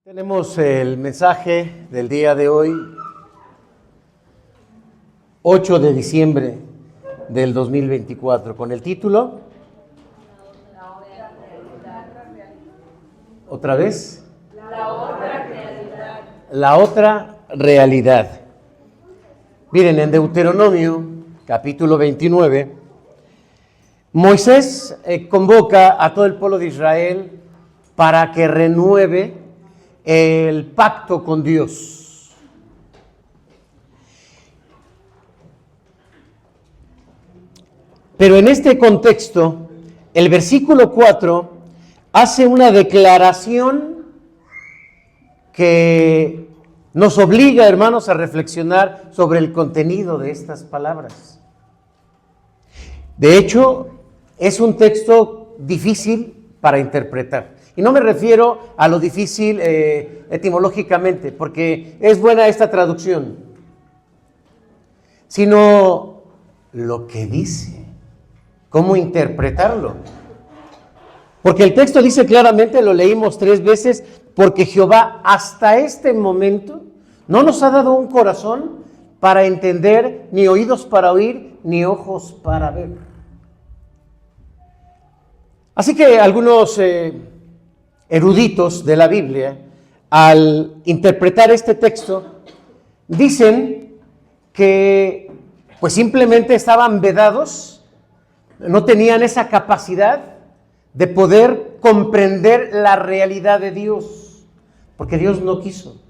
Tenemos el mensaje del día de hoy, 8 de diciembre del 2024, con el título, ¿otra vez? La otra realidad. La otra realidad. Miren, en Deuteronomio, capítulo 29, Moisés convoca a todo el pueblo de Israel para que renueve el pacto con Dios. Pero en este contexto, el versículo 4 hace una declaración que nos obliga, hermanos, a reflexionar sobre el contenido de estas palabras. De hecho, es un texto difícil para interpretar. Y no me refiero a lo difícil etimológicamente, porque es buena esta traducción, sino lo que dice, cómo interpretarlo. Porque el texto dice claramente, lo leímos 3 veces, porque Jehová hasta este momento no nos ha dado un corazón para entender, ni oídos para oír, ni ojos para ver. Así que algunos eruditos de la Biblia, al interpretar este texto, dicen que pues simplemente estaban vedados, no tenían esa capacidad de poder comprender la realidad de Dios, porque Dios no quiso.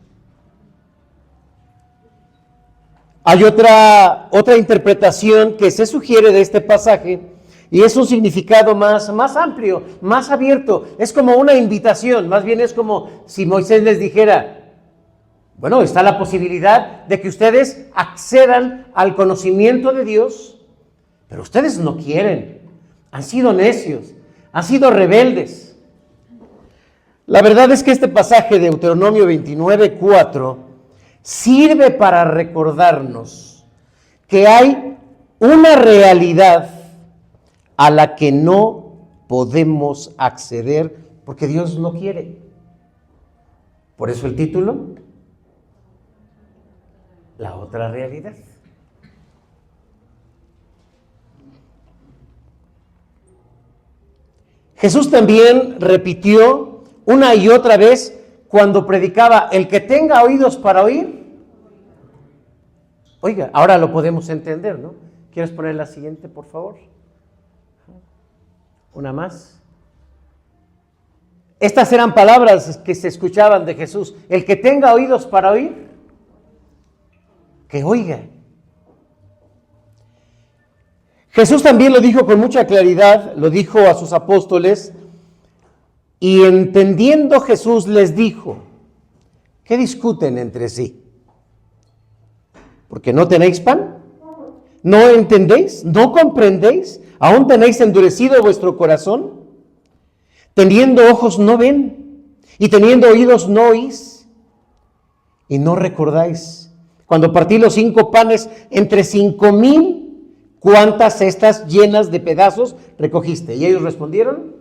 Hay otra interpretación que se sugiere de este pasaje, y es un significado más amplio, más abierto. Es como una invitación, más bien es como si Moisés les dijera, bueno, está la posibilidad de que ustedes accedan al conocimiento de Dios, pero ustedes no quieren, han sido necios, han sido rebeldes. La verdad es que este pasaje de Deuteronomio 29:4 sirve para recordarnos que hay una realidad a la que no podemos acceder porque Dios no quiere. Por eso el título, la otra realidad. Jesús también repitió una y otra vez cuando predicaba, el que tenga oídos para oír, oiga, ahora lo podemos entender, ¿no? ¿Quieres poner la siguiente, por favor? Una más. Estas eran palabras que se escuchaban de Jesús. El que tenga oídos para oír, que oiga. Jesús también lo dijo con mucha claridad, lo dijo a sus apóstoles, y entendiendo Jesús les dijo, ¿qué discuten entre sí? ¿Porque no tenéis pan? ¿No entendéis? ¿No comprendéis? ¿Aún tenéis endurecido vuestro corazón? Teniendo ojos no ven, y teniendo oídos no oís, y no recordáis. Cuando partí los 5 panes entre 5,000, ¿cuántas cestas llenas de pedazos recogiste? Y ellos respondieron,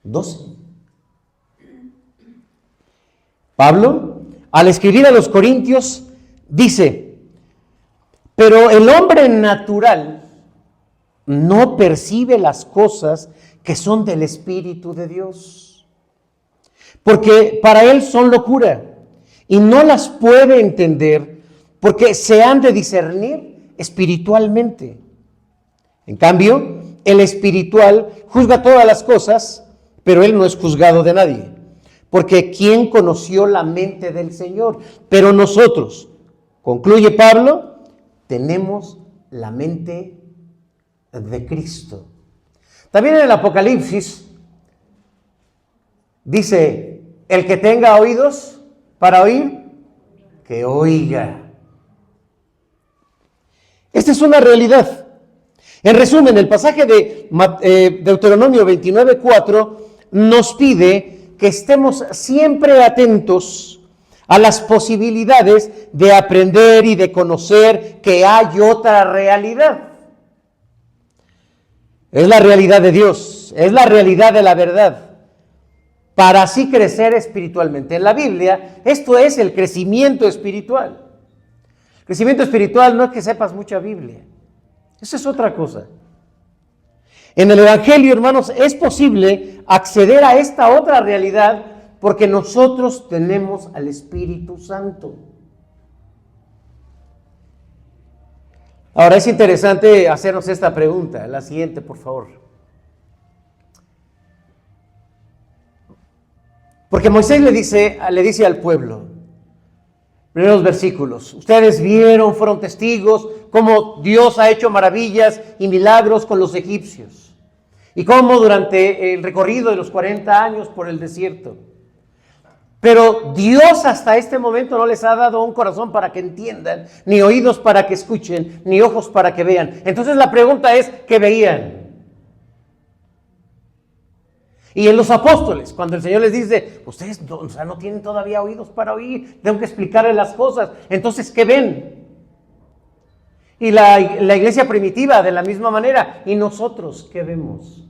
12. Pablo, al escribir a los Corintios, dice, pero el hombre natural no percibe las cosas que son del Espíritu de Dios, porque para él son locura, y no las puede entender, porque se han de discernir espiritualmente. En cambio, el espiritual juzga todas las cosas, pero él no es juzgado de nadie, porque ¿quién conoció la mente del Señor? Pero nosotros, concluye Pablo, tenemos la mente de Cristo. También en el Apocalipsis dice, el que tenga oídos para oír, que oiga. Esta es una realidad. En resumen, el pasaje de Deuteronomio 29:4 nos pide que estemos siempre atentos a las posibilidades de aprender y de conocer que hay otra realidad. Es la realidad de Dios, es la realidad de la verdad. para así crecer espiritualmente. En la Biblia, esto es el crecimiento espiritual. Crecimiento espiritual no es que sepas mucha Biblia. Eso es otra cosa. En el Evangelio, hermanos, es posible acceder a esta otra realidad porque nosotros tenemos al Espíritu Santo. Ahora es interesante hacernos esta pregunta, la siguiente, por favor. Porque Moisés le dice al pueblo, primeros versículos, ustedes vieron, fueron testigos, cómo Dios ha hecho maravillas y milagros con los egipcios, y cómo durante el recorrido de los 40 años por el desierto. Pero Dios hasta este momento no les ha dado un corazón para que entiendan, ni oídos para que escuchen, ni ojos para que vean. Entonces la pregunta es, ¿qué veían? Y en los apóstoles, cuando el Señor les dice, ustedes no tienen todavía oídos para oír, tengo que explicarles las cosas. Entonces, ¿qué ven? Y la iglesia primitiva de la misma manera. ¿Y nosotros qué vemos?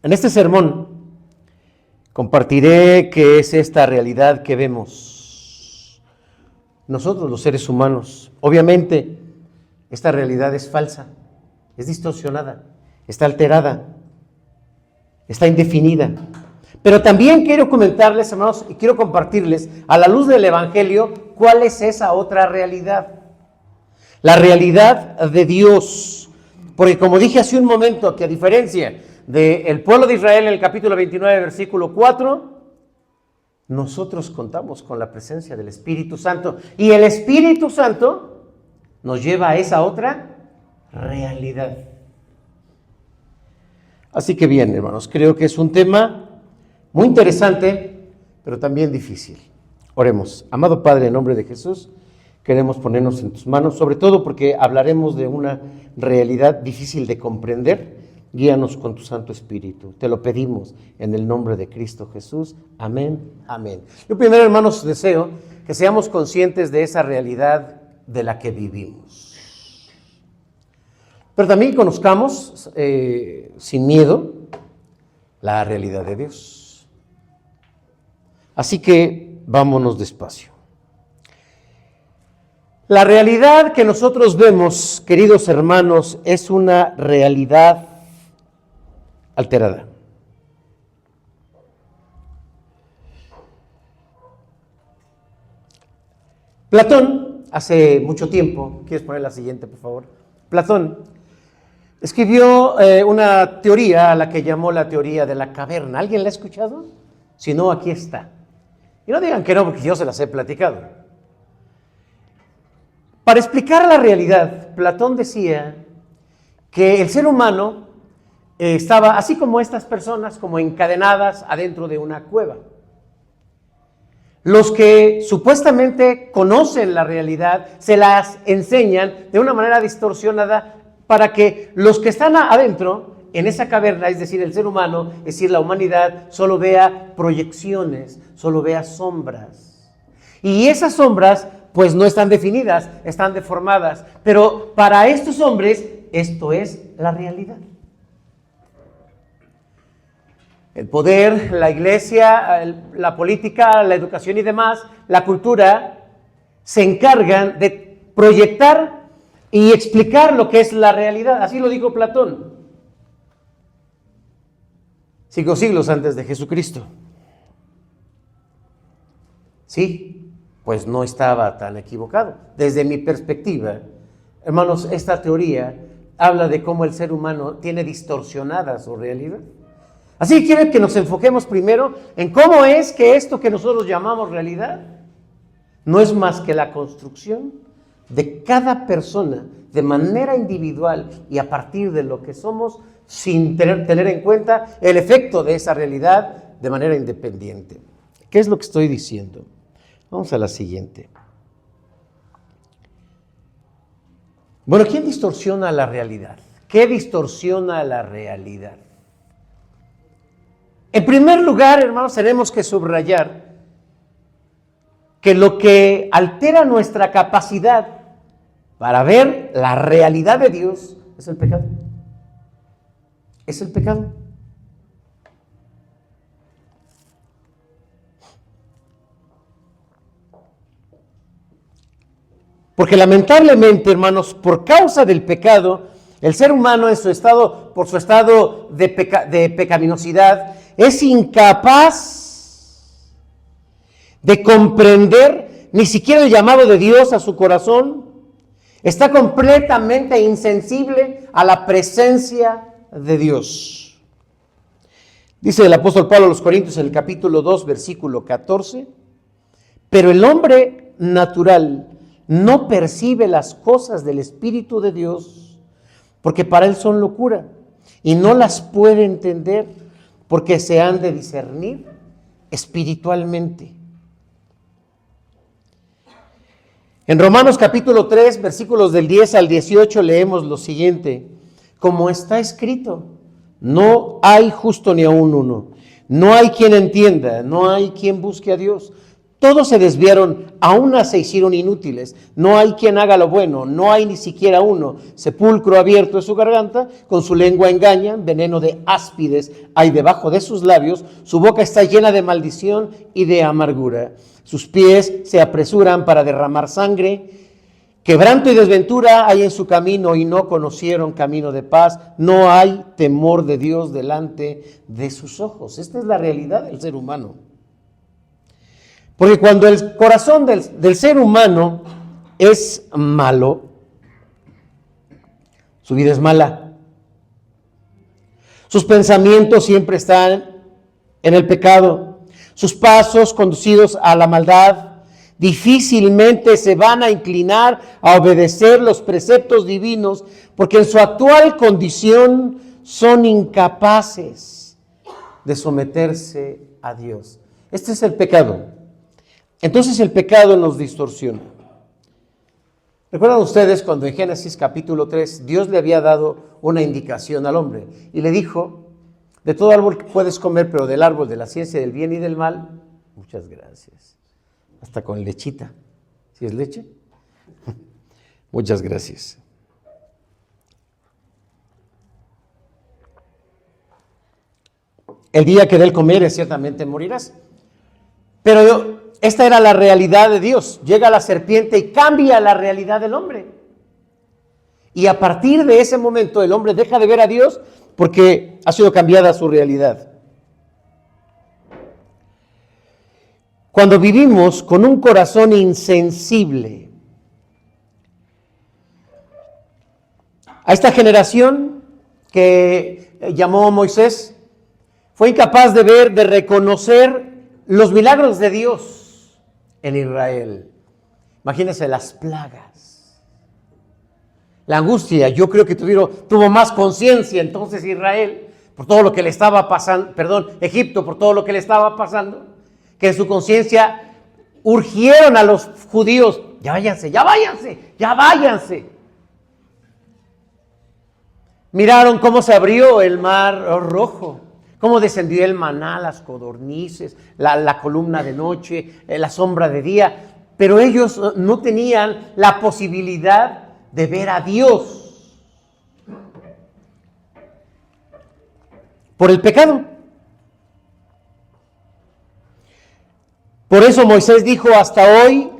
En este sermón compartiré qué es esta realidad que vemos nosotros los seres humanos. Obviamente esta realidad es falsa, es distorsionada, está alterada, está indefinida. Pero también quiero comentarles, hermanos, y quiero compartirles a la luz del Evangelio cuál es esa otra realidad. La realidad de Dios. Porque como dije hace un momento, que a diferencia del pueblo de Israel en el capítulo 29, versículo 4, nosotros contamos con la presencia del Espíritu Santo. Y el Espíritu Santo nos lleva a esa otra realidad. Así que bien, hermanos, creo que es un tema muy interesante, pero también difícil. Oremos. Amado Padre, en nombre de Jesús, queremos ponernos en tus manos, sobre todo porque hablaremos de una realidad difícil de comprender. Guíanos con tu Santo Espíritu. Te lo pedimos en el nombre de Cristo Jesús. Amén, amén. Yo primero, hermanos, deseo que seamos conscientes de esa realidad de la que vivimos. Pero también conozcamos, sin miedo, la realidad de Dios. Así que vámonos despacio. La realidad que nosotros vemos, queridos hermanos, es una realidad alterada. Platón, hace mucho tiempo, ¿quieres poner la siguiente, por favor? Platón escribió una teoría a la que llamó la teoría de la caverna. ¿Alguien la ha escuchado? Si no, aquí está. Y no digan que no, porque yo se las he platicado. Para explicar la realidad, Platón decía que el ser humano estaba, así como estas personas, como encadenadas adentro de una cueva. Los que supuestamente conocen la realidad se las enseñan de una manera distorsionada para que los que están adentro, en esa caverna, es decir, el ser humano, es decir, la humanidad, solo vea proyecciones, solo vea sombras. Y esas sombras, pues no están definidas, están deformadas. Pero para estos hombres, esto es la realidad. El poder, la iglesia, la política, la educación y demás, la cultura, se encargan de proyectar y explicar lo que es la realidad. Así lo dijo Platón, 5 siglos antes de Jesucristo. Sí, pues no estaba tan equivocado. Desde mi perspectiva, hermanos, esta teoría habla de cómo el ser humano tiene distorsionada su realidad. Así que quiero que nos enfoquemos primero en cómo es que esto que nosotros llamamos realidad no es más que la construcción de cada persona de manera individual y a partir de lo que somos, sin tener en cuenta el efecto de esa realidad de manera independiente. ¿Qué es lo que estoy diciendo? Vamos a la siguiente. Bueno, ¿quién distorsiona la realidad? ¿Qué distorsiona la realidad? En primer lugar, hermanos, tenemos que subrayar que lo que altera nuestra capacidad para ver la realidad de Dios, es el pecado. Es el pecado. Porque lamentablemente, hermanos, por causa del pecado, el ser humano en su estado, por su estado de pecaminosidad, es incapaz de comprender ni siquiera el llamado de Dios a su corazón. Está completamente insensible a la presencia de Dios. Dice el apóstol Pablo a los Corintios en el capítulo 2, versículo 14, pero el hombre natural no percibe las cosas del Espíritu de Dios, porque para él son locura, y no las puede entender, porque se han de discernir espiritualmente. En Romanos capítulo 3, versículos del 10 al 18, leemos lo siguiente: como está escrito, no hay justo ni aun uno, no hay quien entienda, no hay quien busque a Dios. Todos se desviaron, a una se hicieron inútiles. No hay quien haga lo bueno, no hay ni siquiera uno. Sepulcro abierto es su garganta, con su lengua engañan, veneno de áspides hay debajo de sus labios. Su boca está llena de maldición y de amargura. Sus pies se apresuran para derramar sangre. Quebranto y desventura hay en su camino y no conocieron camino de paz. No hay temor de Dios delante de sus ojos. Esta es la realidad del ser humano. Porque cuando el corazón del ser humano es malo, su vida es mala. Sus pensamientos siempre están en el pecado. Sus pasos conducidos a la maldad difícilmente se van a inclinar a obedecer los preceptos divinos, porque en su actual condición son incapaces de someterse a Dios. Este es el pecado. Entonces el pecado nos distorsiona. ¿Recuerdan ustedes cuando en Génesis capítulo 3 Dios le había dado una indicación al hombre y le dijo: de todo árbol que puedes comer, pero del árbol de la ciencia del bien y del mal, muchas gracias. Hasta con lechita. ¿Sí es leche? Muchas gracias. El día que de él comieres, ciertamente morirás. Pero esta era la realidad de Dios. Llega la serpiente y cambia la realidad del hombre. Y a partir de ese momento el hombre deja de ver a Dios porque ha sido cambiada su realidad. Cuando vivimos con un corazón insensible a esta generación que llamó Moisés, fue incapaz de ver, de reconocer los milagros de Dios en Israel. Imagínense las plagas, la angustia. Yo creo que tuvo más conciencia entonces Israel por todo lo que le estaba pasando, Egipto por todo lo que le estaba pasando, que en su conciencia urgieron a los judíos: ya váyanse, ya váyanse, ya váyanse. Miraron cómo se abrió el mar rojo, cómo descendió el maná, las codornices, la columna de noche, la sombra de día, pero ellos no tenían la posibilidad de ver a Dios por el pecado. Por eso Moisés dijo: hasta hoy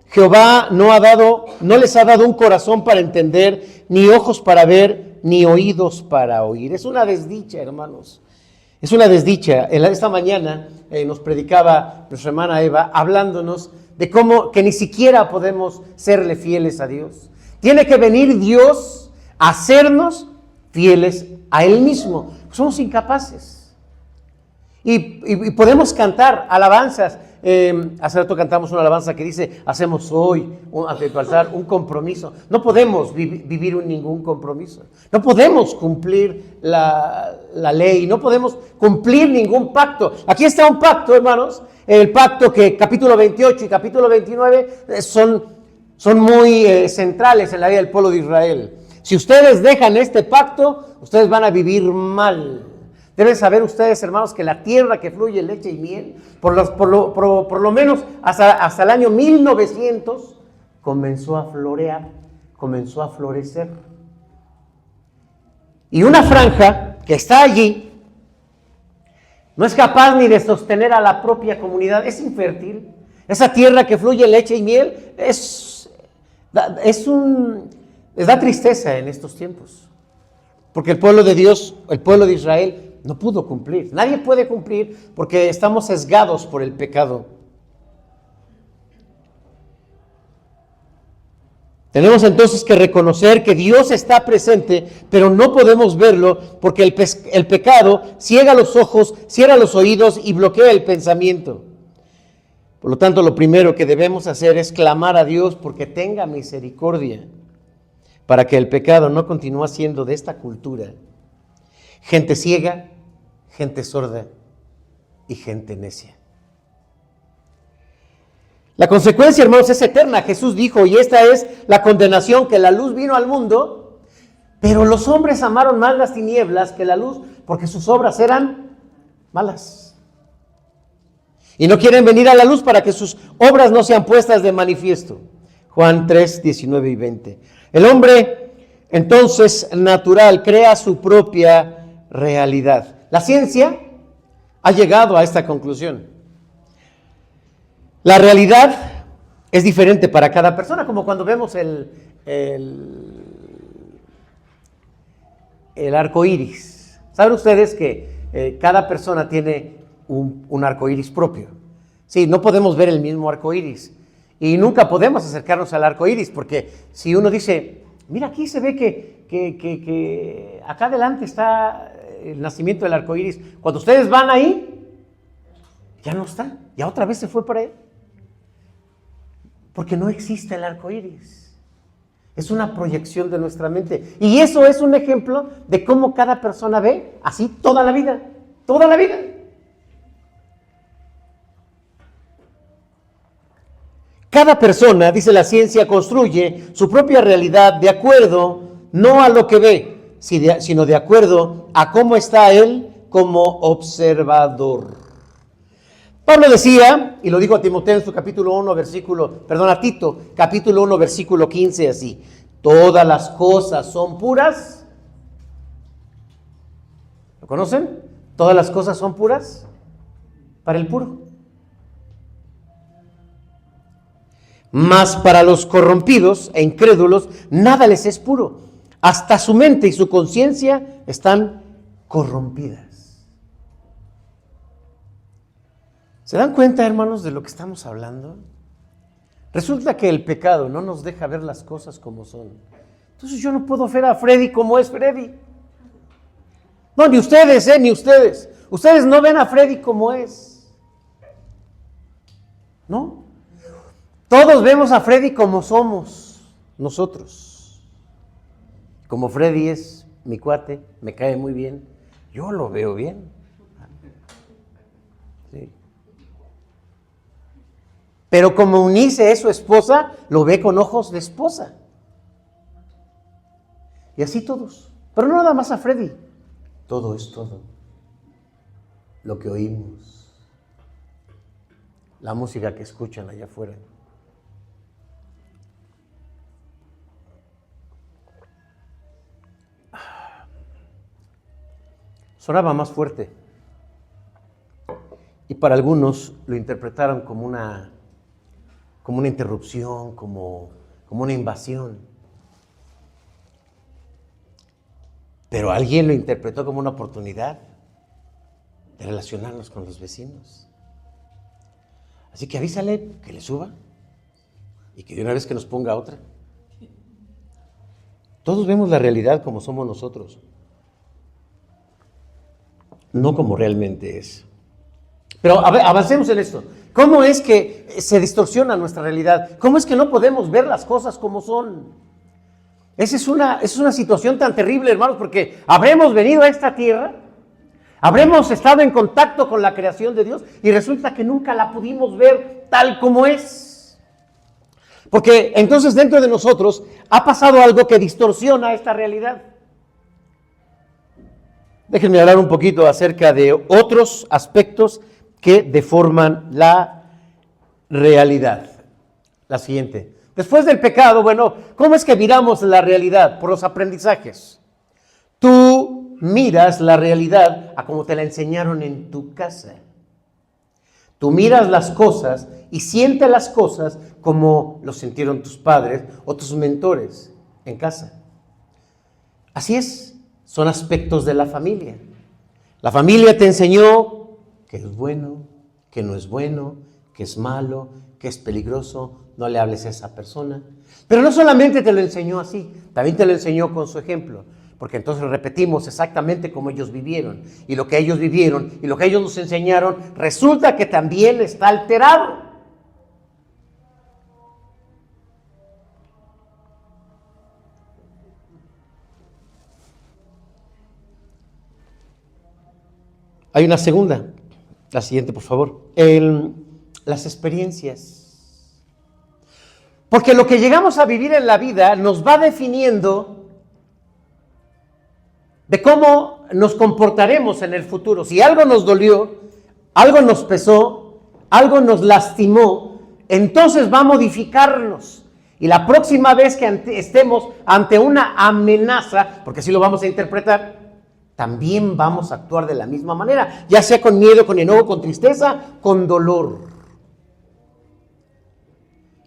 Jehová no les ha dado un corazón para entender, ni ojos para ver, ni oídos para oír. Es una desdicha, hermanos. Es una desdicha. Esta mañana nos predicaba nuestra hermana Eva hablándonos de cómo que ni siquiera podemos serle fieles a Dios. Tiene que venir Dios a hacernos fieles a Él mismo. Somos incapaces. Y podemos cantar alabanzas. Hace rato cantamos una alabanza que dice: hacemos hoy ante tu altar un compromiso. No podemos vivir ningún compromiso. No podemos cumplir la ley. No podemos cumplir ningún pacto. Aquí está un pacto, hermanos. El pacto que capítulo 28 y capítulo 29 son muy centrales en la vida del pueblo de Israel. Si ustedes dejan este pacto, ustedes van a vivir mal. Deben saber ustedes, hermanos, que la tierra que fluye leche y miel, por lo menos hasta el año 1900, comenzó a florear. comenzó a florecer. Y una franja que está allí no es capaz ni de sostener a la propia comunidad, es infértil. Esa tierra que fluye leche y miel da tristeza en estos tiempos. Porque el pueblo de Dios, el pueblo de Israel, no pudo cumplir. Nadie puede cumplir porque estamos sesgados por el pecado. Tenemos entonces que reconocer que Dios está presente, pero no podemos verlo porque el pecado ciega los ojos, cierra los oídos y bloquea el pensamiento. Por lo tanto, lo primero que debemos hacer es clamar a Dios porque tenga misericordia, para que el pecado no continúe siendo de esta cultura gente ciega, gente sorda y gente necia. La consecuencia, hermanos, es eterna. Jesús dijo, y esta es la condenación, que la luz vino al mundo, pero los hombres amaron más las tinieblas que la luz, porque sus obras eran malas. Y no quieren venir a la luz para que sus obras no sean puestas de manifiesto. Juan 3, 19 y 20. El hombre, entonces, natural, crea su propia realidad. La ciencia ha llegado a esta conclusión. La realidad es diferente para cada persona, como cuando vemos el arco iris. ¿Saben ustedes que cada persona tiene un arco iris propio? Sí, no podemos ver el mismo arco iris y nunca podemos acercarnos al arco iris, porque si uno dice, mira, aquí se ve que acá adelante está el nacimiento del arco iris, cuando ustedes van ahí, ya no está, ya otra vez se fue para ahí. Porque no existe el arco iris. Es una proyección de nuestra mente. Y eso es un ejemplo de cómo cada persona ve así toda la vida. Toda la vida. Cada persona, dice la ciencia, construye su propia realidad de acuerdo no a lo que ve, sino de acuerdo a cómo está él como observador. Pablo decía, y lo dijo a Timoteo en su capítulo 1, a Tito, capítulo 1, versículo 15, así: todas las cosas son puras. ¿Lo conocen? Todas las cosas son puras para el puro. Mas para los corrompidos e incrédulos, nada les es puro. Hasta su mente y su conciencia están corrompidas. ¿Se dan cuenta, hermanos, de lo que estamos hablando? Resulta que el pecado no nos deja ver las cosas como son. Entonces yo no puedo ver a Freddy como es Freddy. No, ni ustedes, ni ustedes. Ustedes no ven a Freddy como es. ¿No? Todos vemos a Freddy como somos nosotros. Como Freddy es mi cuate, me cae muy bien, yo lo veo bien. Sí. Pero como Eunice es su esposa, lo ve con ojos de esposa. Y así todos. Pero no nada más a Freddy. Todo es todo. Lo que oímos. La música que escuchan allá afuera. Sonaba más fuerte. Y para algunos lo interpretaron como una interrupción, como una invasión. Pero alguien lo interpretó como una oportunidad de relacionarnos con los vecinos. Así que avísale que le suba y que de una vez que nos ponga otra. Todos vemos la realidad como somos nosotros, no como realmente es. Pero avancemos en esto. ¿Cómo es que se distorsiona nuestra realidad? ¿Cómo es que no podemos ver las cosas como son? Esa es una situación tan terrible, hermanos, porque habremos venido a esta tierra, habremos estado en contacto con la creación de Dios y resulta que nunca la pudimos ver tal como es. Porque entonces dentro de nosotros ha pasado algo que distorsiona esta realidad. Déjenme hablar un poquito acerca de otros aspectos que deforman la realidad. La siguiente: Después del pecado, bueno, ¿cómo es que miramos la realidad? Por los aprendizajes. Tú miras la realidad a como te la enseñaron en tu casa. Tú miras las cosas y sientes las cosas como lo sintieron tus padres o tus mentores en casa. Así es, son aspectos de la familia. La familia te enseñó que es bueno, que no es bueno, que es malo, que es peligroso, no le hables a esa persona. Pero no solamente te lo enseñó así, también te lo enseñó con su ejemplo. Porque entonces repetimos exactamente como ellos vivieron. Y lo que ellos vivieron y lo que ellos nos enseñaron resulta que también está alterado. Hay una segunda. La siguiente, por favor. Las experiencias. Porque lo que llegamos a vivir en la vida nos va definiendo de cómo nos comportaremos en el futuro. Si algo nos dolió, algo nos pesó, algo nos lastimó, entonces va a modificarnos. Y la próxima vez que estemos ante una amenaza, porque así lo vamos a interpretar, también vamos a actuar de la misma manera, ya sea con miedo, con enojo, con tristeza, con dolor.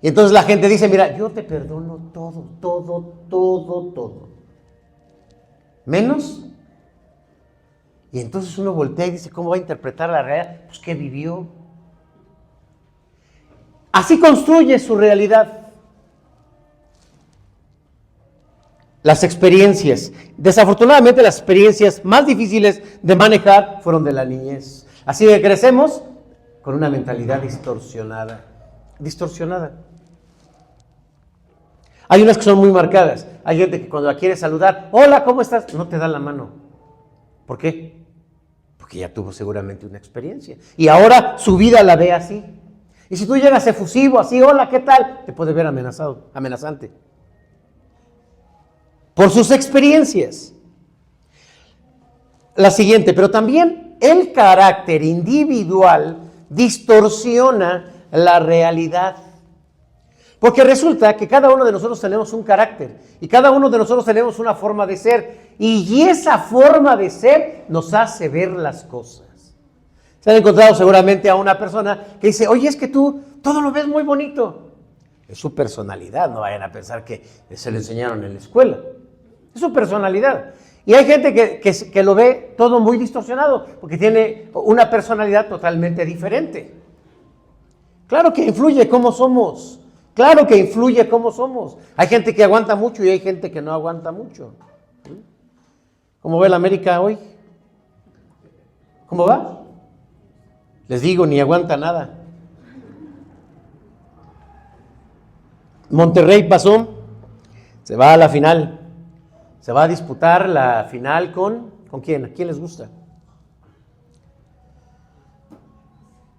Y entonces la gente dice, mira, yo te perdono todo. Menos. Y entonces uno voltea y dice, ¿cómo va a interpretar la realidad? Pues, ¿qué vivió? Así construye su realidad. Las experiencias. Desafortunadamente, las experiencias más difíciles de manejar fueron de la niñez. Así que crecemos con una mentalidad distorsionada. Hay unas que son muy marcadas. Hay gente que cuando la quiere saludar, hola, ¿cómo estás? No te da la mano. ¿Por qué? Porque ya tuvo seguramente una experiencia. Y ahora su vida la ve así. Y si tú llegas efusivo, así, hola, ¿qué tal? Te puede ver amenazante. Por sus experiencias. La siguiente, pero también el carácter individual distorsiona la realidad. Porque resulta que cada uno de nosotros tenemos un carácter y cada uno de nosotros tenemos una forma de ser y esa forma de ser nos hace ver las cosas. Se han encontrado seguramente a una persona que dice, oye, es que tú todo lo ves muy bonito. Es su personalidad, no vayan a pensar que se lo enseñaron en la escuela. Es su personalidad. Y hay gente que lo ve todo muy distorsionado porque tiene una personalidad totalmente diferente. Claro que influye cómo somos. Claro que influye cómo somos. Hay gente que aguanta mucho y hay gente que no aguanta mucho. ¿Cómo ve la América hoy? ¿Cómo va? Les digo, ni aguanta nada. Monterrey pasó, se va a la final. Se va a disputar la final ¿con quién? ¿A quién les gusta?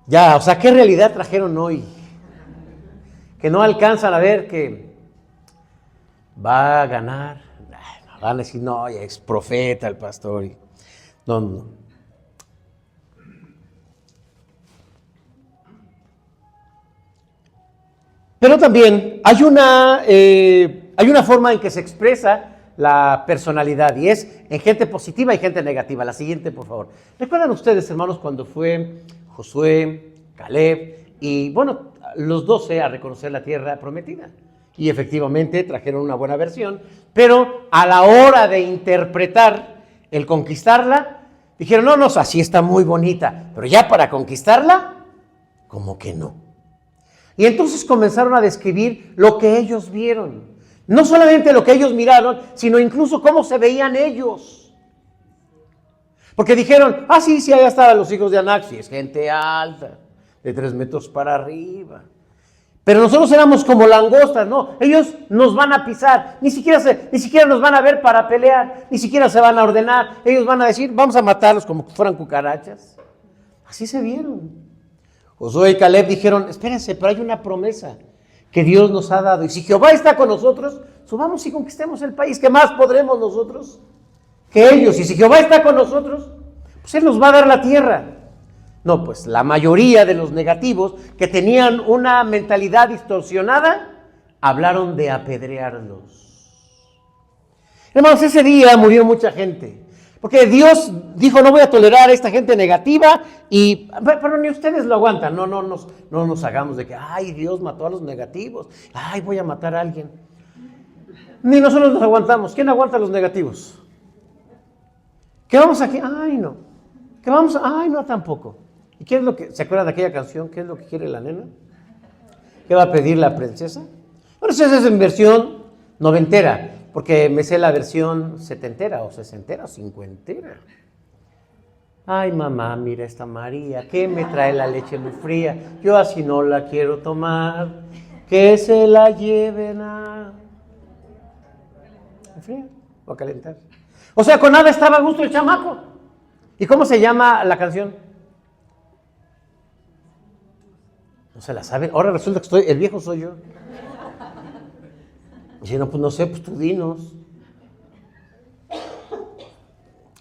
Ya, o sea, ¿qué realidad trajeron hoy? Que no alcanzan a ver que va a ganar. Van a decir, no, ya es profeta el pastor. No. Pero también hay una forma en que se expresa la personalidad y es en gente positiva y gente negativa. La siguiente, por favor. ¿Recuerdan ustedes, hermanos, cuando fue Josué, Caleb y, bueno, los 12 a reconocer la tierra prometida? Y efectivamente trajeron una buena versión, pero a la hora de interpretar el conquistarla, dijeron, no, así está muy bonita, pero ya para conquistarla, como que no. Y entonces comenzaron a describir lo que ellos vieron. No solamente lo que ellos miraron, sino incluso cómo se veían ellos. Porque dijeron, sí, allá estaban los hijos de Anac, sí, es gente alta, de 3 metros para arriba. Pero nosotros éramos como langostas, ¿no? Ellos nos van a pisar, ni siquiera nos van a ver para pelear, ni siquiera se van a ordenar. Ellos van a decir, vamos a matarlos como que fueran cucarachas. Así se vieron. Josué y Caleb dijeron, espérense, pero hay una promesa que Dios nos ha dado. Y si Jehová está con nosotros, subamos y conquistemos el país. ¿Qué más podremos nosotros que ellos? Y si Jehová está con nosotros, pues Él nos va a dar la tierra. No, pues la mayoría de los negativos que tenían una mentalidad distorsionada, hablaron de apedrearlos. Hermanos, ese día murió mucha gente. Porque Dios dijo, no voy a tolerar a esta gente negativa, pero ni ustedes lo aguantan. No nos hagamos de que, ay, Dios mató a los negativos. Ay, voy a matar a alguien. Ni nosotros nos aguantamos. ¿Quién aguanta a los negativos? ¿Qué vamos aquí? Ay, no. ¿Qué vamos? Ay, no, tampoco. ¿Y qué es lo que, se acuerdan de aquella canción? ¿Qué es lo que quiere la nena? ¿Qué va a pedir la princesa? Bueno, esa es en versión noventera, porque me sé la versión setentera, o sesentera, o cincuentera. Ay, mamá, mira esta María, que me trae la leche muy fría. Yo así no la quiero tomar, que se la lleven a enfriar o a calentar. O sea, con nada estaba a gusto el chamaco. ¿Y cómo se llama la canción? No se la saben. Ahora resulta que el viejo soy yo. Y si no, pues no sé, pues tú dinos.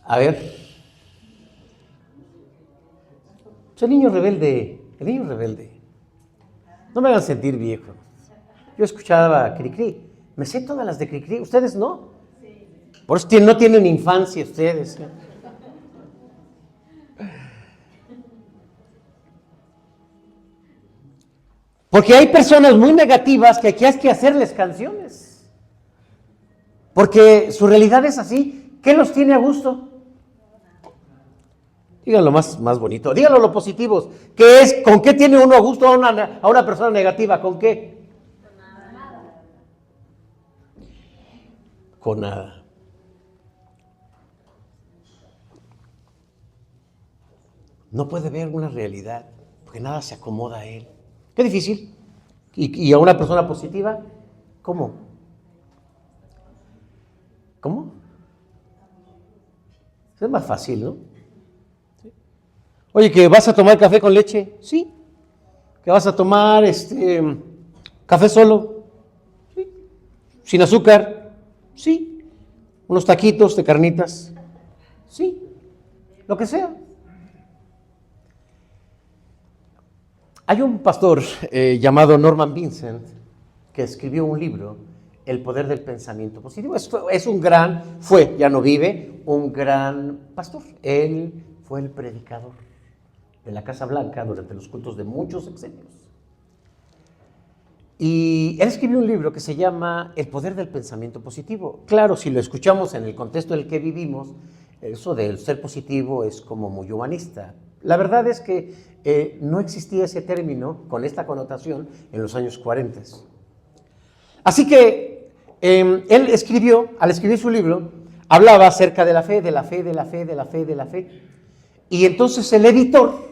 A ver. Pues el niño rebelde. No me hagan sentir viejo. Yo escuchaba Cricri. Me sé todas las de Cricri. ¿Ustedes no? Sí. Por eso no tienen infancia ustedes. Porque hay personas muy negativas que aquí hay que hacerles canciones. Porque su realidad es así. ¿Qué los tiene a gusto? Díganlo más bonito. Díganlo lo positivos. ¿Qué es? ¿Con qué tiene uno a gusto a una persona negativa? ¿Con qué? Con nada. No puede ver una realidad porque nada se acomoda a él. Qué difícil. ¿Y a una persona positiva? ¿Cómo? ¿Cómo? Es más fácil, ¿no? ¿Sí? Oye, ¿que vas a tomar café con leche? Sí. ¿Que vas a tomar café solo? Sí. ¿Sin azúcar? Sí. ¿Unos taquitos de carnitas? Sí. Lo que sea. Hay un pastor llamado Norman Vincent que escribió un libro, El poder del pensamiento positivo. Fue, ya no vive, un gran pastor. Él fue el predicador de la Casa Blanca durante los cultos de muchos sexenios. Y él escribió un libro que se llama El poder del pensamiento positivo. Claro, si lo escuchamos en el contexto en el que vivimos, eso del ser positivo es como muy humanista. La verdad es que no existía ese término con esta connotación en los años 40. Así que él al escribir su libro, hablaba acerca de la fe, de la fe, de la fe, de la fe, de la fe. Y entonces el editor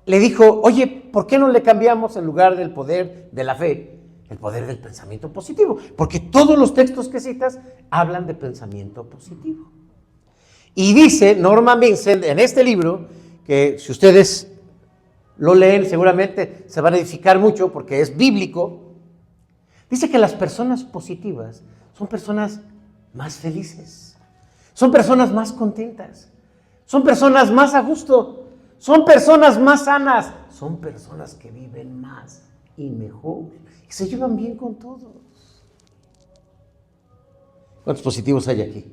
le dijo, oye, ¿por qué no le cambiamos en lugar del poder de la fe, el poder del pensamiento positivo? Porque todos los textos que citas hablan de pensamiento positivo. Y dice Norman Vincent en este libro, que si ustedes lo leen seguramente se van a edificar mucho porque es bíblico, dice que las personas positivas son personas más felices, son personas más contentas, son personas más a gusto, son personas más sanas, son personas que viven más y mejor, y se llevan bien con todos. ¿Cuántos positivos hay aquí?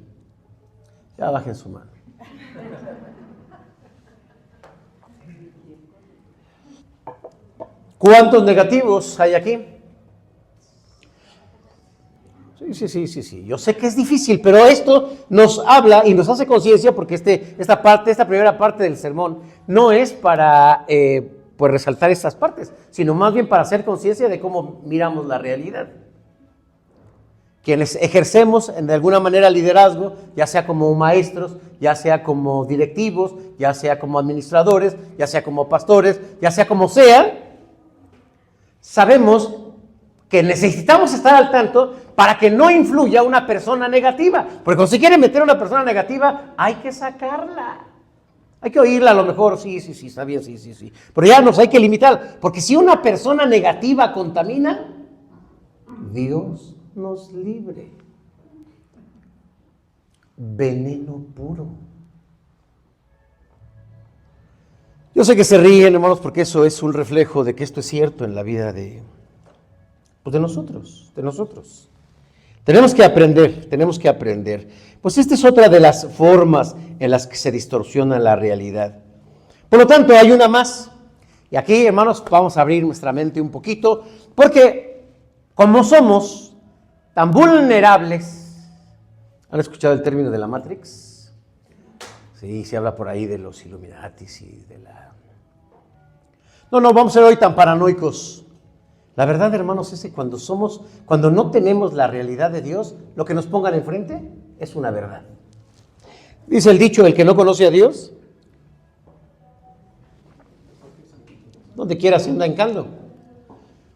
Ya bajen su mano. ¿Cuántos negativos hay aquí? Sí. Yo sé que es difícil, pero esto nos habla y nos hace conciencia porque esta primera parte del sermón no es para pues resaltar estas partes, sino más bien para hacer conciencia de cómo miramos la realidad. Quienes ejercemos de alguna manera liderazgo, ya sea como maestros, ya sea como directivos, ya sea como administradores, ya sea como pastores, ya sea como sea, sabemos que necesitamos estar al tanto para que no influya una persona negativa. Porque cuando se quiere meter a una persona negativa, hay que sacarla. Hay que oírla a lo mejor, sí, está bien, sí. Pero ya nos hay que limitar. Porque si una persona negativa contamina, Dios nos libre. Veneno puro. Yo sé que se ríen, hermanos, porque eso es un reflejo de que esto es cierto en la vida de Pues de nosotros, de nosotros. Tenemos que aprender, tenemos que aprender. Pues esta es otra de las formas en las que se distorsiona la realidad. Por lo tanto, hay una más. Y aquí, hermanos, vamos a abrir nuestra mente un poquito, porque como somos tan vulnerables, ¿han escuchado el término de la Matrix? Sí, se habla por ahí de los Illuminatis y de la... No, vamos a ser hoy tan paranoicos. La verdad, hermanos, es que cuando no tenemos la realidad de Dios, lo que nos pongan enfrente es una verdad. Dice el dicho, el que no conoce a Dios, donde quiera se anda en caldo.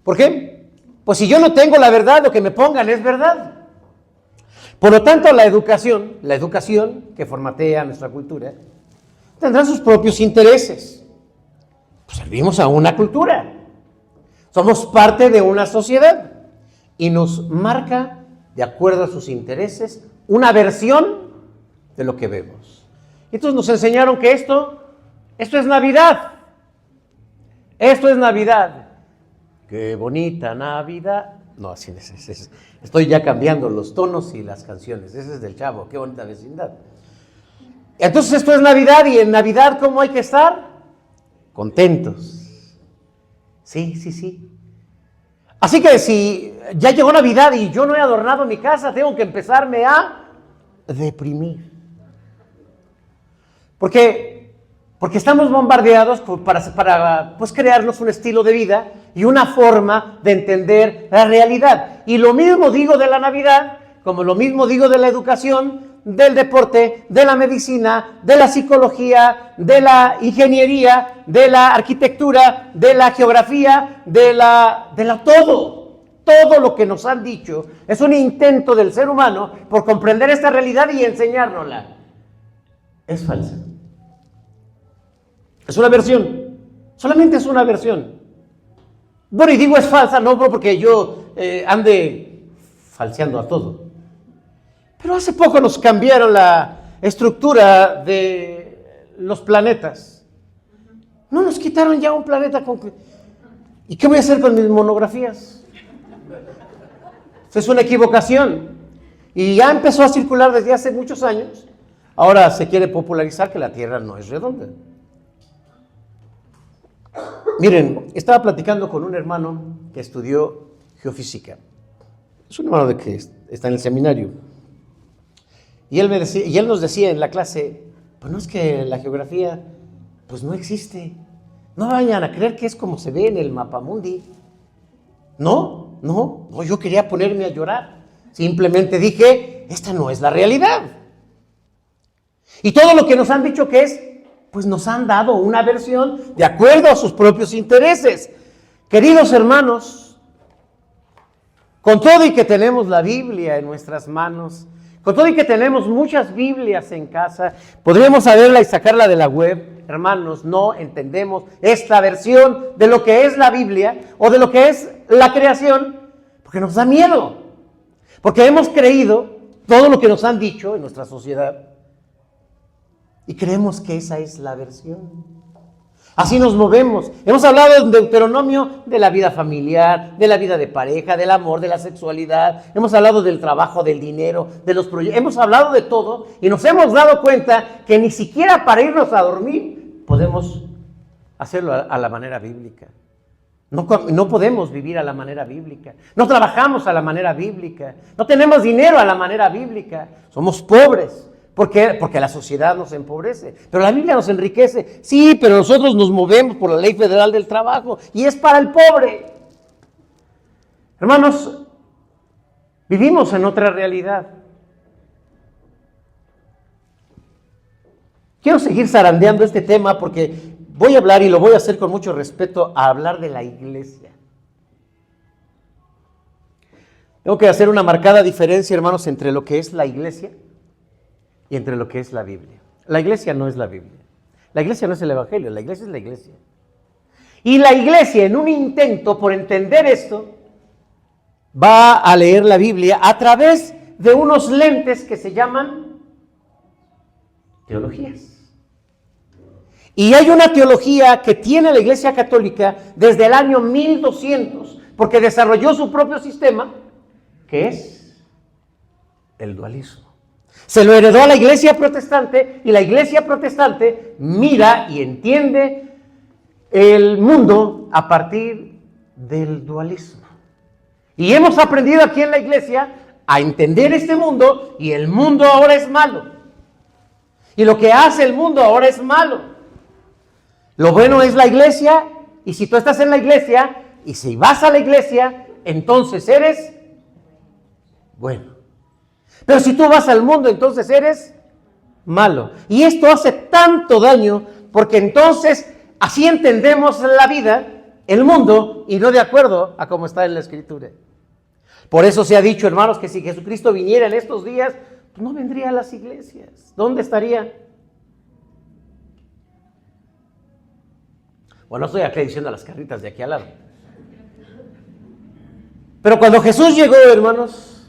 ¿Por qué? Pues si yo no tengo la verdad, lo que me pongan es verdad. Por lo tanto, la educación que formatea nuestra cultura, tendrá sus propios intereses. Pues servimos a una cultura. Somos parte de una sociedad y nos marca, de acuerdo a sus intereses, una versión de lo que vemos. Entonces nos enseñaron que esto es Navidad. Esto es Navidad. ¡Qué bonita Navidad! No, así es. Estoy ya cambiando los tonos y las canciones. Ese es del Chavo, qué bonita vecindad. Entonces esto es Navidad, y en Navidad, ¿cómo hay que estar? Contentos. Sí. Así que si ya llegó Navidad y yo no he adornado mi casa, tengo que empezarme a deprimir. Porque estamos bombardeados para pues, crearnos un estilo de vida y una forma de entender la realidad. Y lo mismo digo de la Navidad, como lo mismo digo de la educación, del deporte, de la medicina, de la psicología, de la ingeniería, de la arquitectura, de la geografía, de la todo lo que nos han dicho es un intento del ser humano por comprender esta realidad y enseñárnosla. Es falsa. Es una versión, solamente es una versión. Bueno, y digo es falsa, no porque yo ande falseando a todo. Pero hace poco nos cambiaron la estructura de los planetas. No nos quitaron ya un planeta con... ¿Y qué voy a hacer con mis monografías? Es una equivocación. Y ya empezó a circular desde hace muchos años. Ahora se quiere popularizar que la Tierra no es redonda. Miren, estaba platicando con un hermano que estudió geofísica. Es un hermano que está en el seminario. Y él nos decía en la clase, pues no es que la geografía, pues no existe. No vayan a creer que es como se ve en el mapamundi. No, yo quería ponerme a llorar. Simplemente dije, esta no es la realidad. Y todo lo que nos han dicho que es, pues nos han dado una versión de acuerdo a sus propios intereses. Queridos hermanos, con todo y que tenemos la Biblia en nuestras manos, con todo y que tenemos muchas Biblias en casa, podríamos saberla y sacarla de la web. Hermanos, no entendemos esta versión de lo que es la Biblia o de lo que es la creación, porque nos da miedo. Porque hemos creído todo lo que nos han dicho en nuestra sociedad y creemos que esa es la versión. Así nos movemos. Hemos hablado en Deuteronomio de la vida familiar, de la vida de pareja, del amor, de la sexualidad. Hemos hablado del trabajo, del dinero, de los proyectos. Hemos hablado de todo y nos hemos dado cuenta que ni siquiera para irnos a dormir podemos hacerlo a la manera bíblica. No podemos vivir a la manera bíblica. No trabajamos a la manera bíblica. No tenemos dinero a la manera bíblica. Somos pobres. ¿Por qué? Porque la sociedad nos empobrece. Pero la Biblia nos enriquece. Sí, pero nosotros nos movemos por la ley federal del trabajo y es para el pobre. Hermanos, vivimos en otra realidad. Quiero seguir zarandeando este tema porque voy a hablar, y lo voy a hacer con mucho respeto, a hablar de la iglesia. Tengo que hacer una marcada diferencia, hermanos, entre lo que es la iglesia y entre lo que es la Biblia. La iglesia no es la Biblia. La iglesia no es el Evangelio, la iglesia es la iglesia. Y la iglesia, en un intento por entender esto, va a leer la Biblia a través de unos lentes que se llaman teologías. Y hay una teología que tiene la Iglesia Católica desde el año 1200, porque desarrolló su propio sistema, que es el dualismo. Se lo heredó a la iglesia protestante y la iglesia protestante mira y entiende el mundo a partir del dualismo. Y hemos aprendido aquí en la iglesia a entender este mundo y el mundo ahora es malo. Y lo que hace el mundo ahora es malo. Lo bueno es la iglesia y si tú estás en la iglesia y si vas a la iglesia, entonces eres bueno. Pero si tú vas al mundo, entonces eres malo. Y esto hace tanto daño porque entonces así entendemos la vida, el mundo, y no de acuerdo a cómo está en la Escritura. Por eso se ha dicho, hermanos, que si Jesucristo viniera en estos días, pues no vendría a las iglesias. ¿Dónde estaría? Bueno, no estoy aquí diciendo las carritas de aquí al lado. Pero cuando Jesús llegó, hermanos,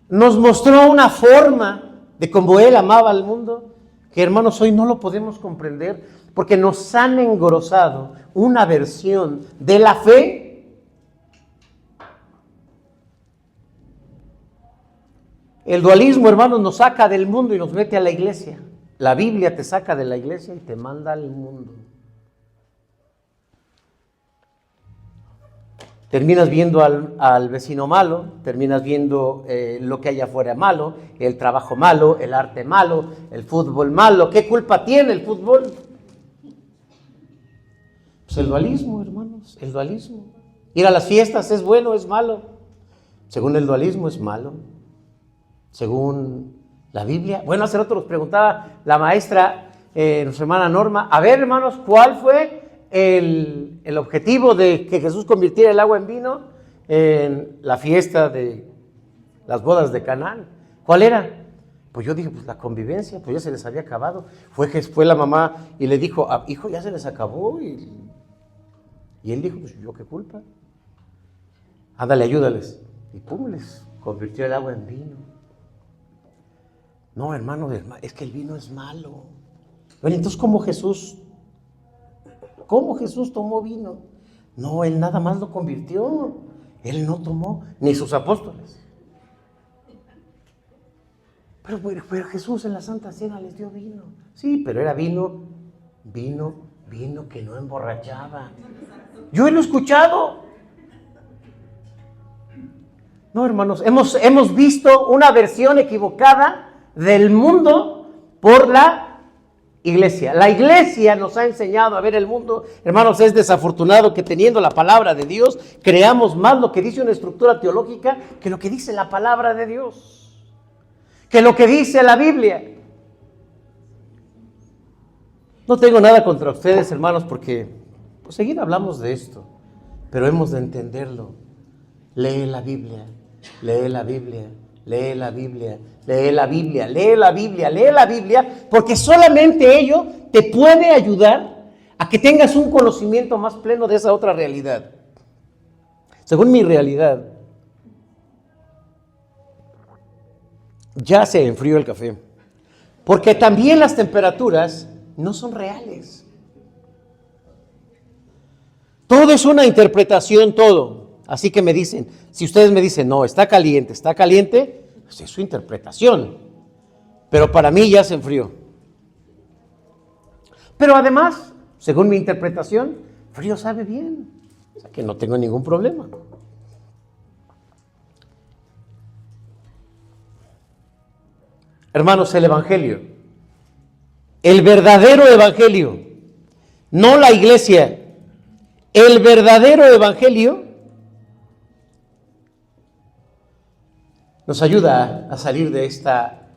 nos mostró una forma de cómo Él amaba al mundo, que hermanos hoy no lo podemos comprender, porque nos han engrosado una versión de la fe. El dualismo, hermanos, nos saca del mundo y nos mete a la iglesia. La Biblia te saca de la iglesia y te manda al mundo. Terminas viendo al vecino malo, terminas viendo lo que hay afuera malo, el trabajo malo, el arte malo, el fútbol malo. ¿Qué culpa tiene el fútbol? Pues el dualismo, hermanos, el dualismo. Ir a las fiestas es bueno, es malo. Según el dualismo es malo. Según la Biblia. Bueno, hace rato nos preguntaba la maestra, nuestra hermana Norma, a ver, hermanos, ¿cuál fue el objetivo de que Jesús convirtiera el agua en vino en la fiesta de las bodas de Canaán? ¿Cuál era? Pues yo dije, pues la convivencia, pues ya se les había acabado. Fue la mamá y le dijo, hijo, ya se les acabó. Y él dijo, pues yo qué culpa. Ándale, ayúdales. Y pum, les convirtió el agua en vino. No, hermano, es que el vino es malo. Bueno, entonces, ¿cómo Jesús tomó vino? No, Él nada más lo convirtió. Él no tomó, ni sus apóstoles. Pero Jesús en la Santa Cena les dio vino. Sí, pero era vino que no emborrachaba. Yo lo he escuchado. No, hermanos, hemos visto una versión equivocada del mundo por la iglesia. La iglesia nos ha enseñado a ver el mundo. Hermanos, es desafortunado que teniendo la palabra de Dios, creamos más lo que dice una estructura teológica que lo que dice la palabra de Dios, que lo que dice la Biblia. No tengo nada contra ustedes, hermanos, porque pues, seguido hablamos de esto, pero hemos de entenderlo. Lee la Biblia, lee la Biblia, lee la Biblia, lee la Biblia, lee la Biblia, lee la Biblia, porque solamente ello te puede ayudar a que tengas un conocimiento más pleno de esa otra realidad. Según mi realidad, ya se enfrió el café, porque también las temperaturas no son reales. Todo es una interpretación, todo. Así que me dicen, si ustedes me dicen, no, está caliente, pues es su interpretación. Pero para mí ya se enfrió. Pero además, según mi interpretación, frío sabe bien. O sea que no tengo ningún problema. Hermanos, el Evangelio, el verdadero Evangelio, no la iglesia, el verdadero Evangelio nos ayuda a salir de esta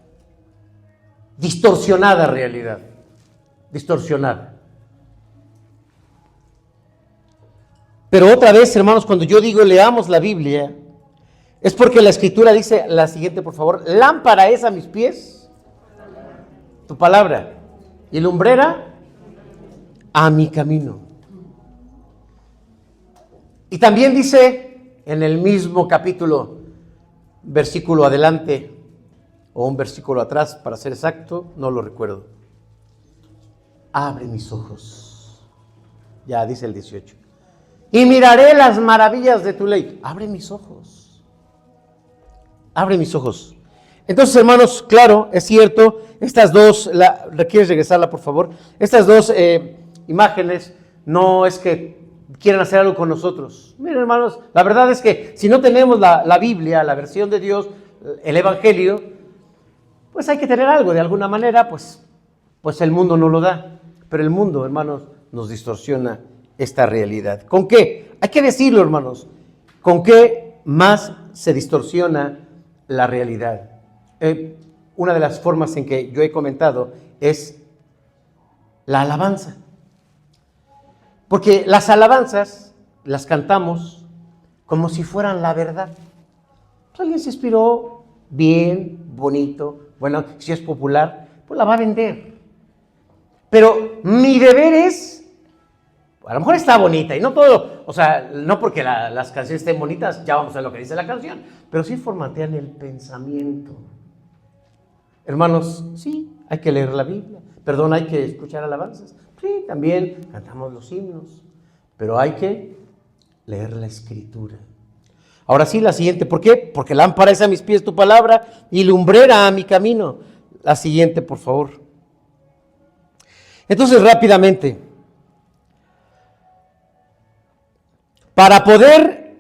distorsionada realidad, distorsionada. Pero otra vez, hermanos, cuando yo digo leamos la Biblia, es porque la Escritura dice la siguiente, por favor: lámpara es a mis pies tu palabra y lumbrera a mi camino. Y también dice en el mismo capítulo, versículo adelante, o un versículo atrás, para ser exacto, no lo recuerdo. Abre mis ojos. Ya dice el 18. y miraré las maravillas de tu ley. Abre mis ojos. Abre mis ojos. Entonces, hermanos, claro, es cierto, estas dos, ¿quieres regresarla, por favor? Estas dos imágenes no es que quieran hacer algo con nosotros. Miren, hermanos, la verdad es que si no tenemos la Biblia, la versión de Dios, el Evangelio, pues hay que tener algo, de alguna manera, pues el mundo no lo da. Pero el mundo, hermanos, nos distorsiona esta realidad. ¿Con qué? Hay que decirlo, hermanos. ¿Con qué más se distorsiona la realidad? Una de las formas en que yo he comentado es la alabanza. Porque las alabanzas las cantamos como si fueran la verdad. Pues alguien se inspiró bien, bonito, bueno, si es popular, pues la va a vender. Pero mi deber es, a lo mejor está bonita y no todo, o sea, no porque las canciones estén bonitas, ya vamos a ver lo que dice la canción, pero sí formatean el pensamiento. Hermanos, sí, hay que leer la Biblia, perdón, hay que escuchar alabanzas, sí, también cantamos los himnos, pero hay que leer la Escritura. Ahora sí, la siguiente, ¿por qué? Porque lámpara es a mis pies tu palabra y lumbrera a mi camino. La siguiente, por favor. Entonces, rápidamente, para poder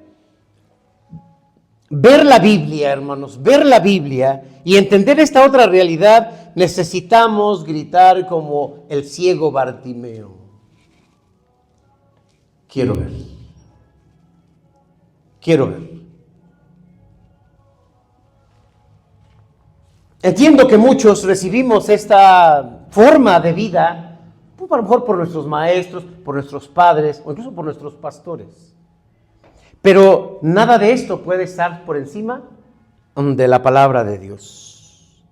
ver la Biblia, hermanos, ver la Biblia y entender esta otra realidad, necesitamos gritar como el ciego Bartimeo. Quiero ver. Quiero ver. Entiendo que muchos recibimos esta forma de vida, pues a lo mejor por nuestros maestros, por nuestros padres o incluso por nuestros pastores. Pero nada de esto puede estar por encima de la palabra de Dios.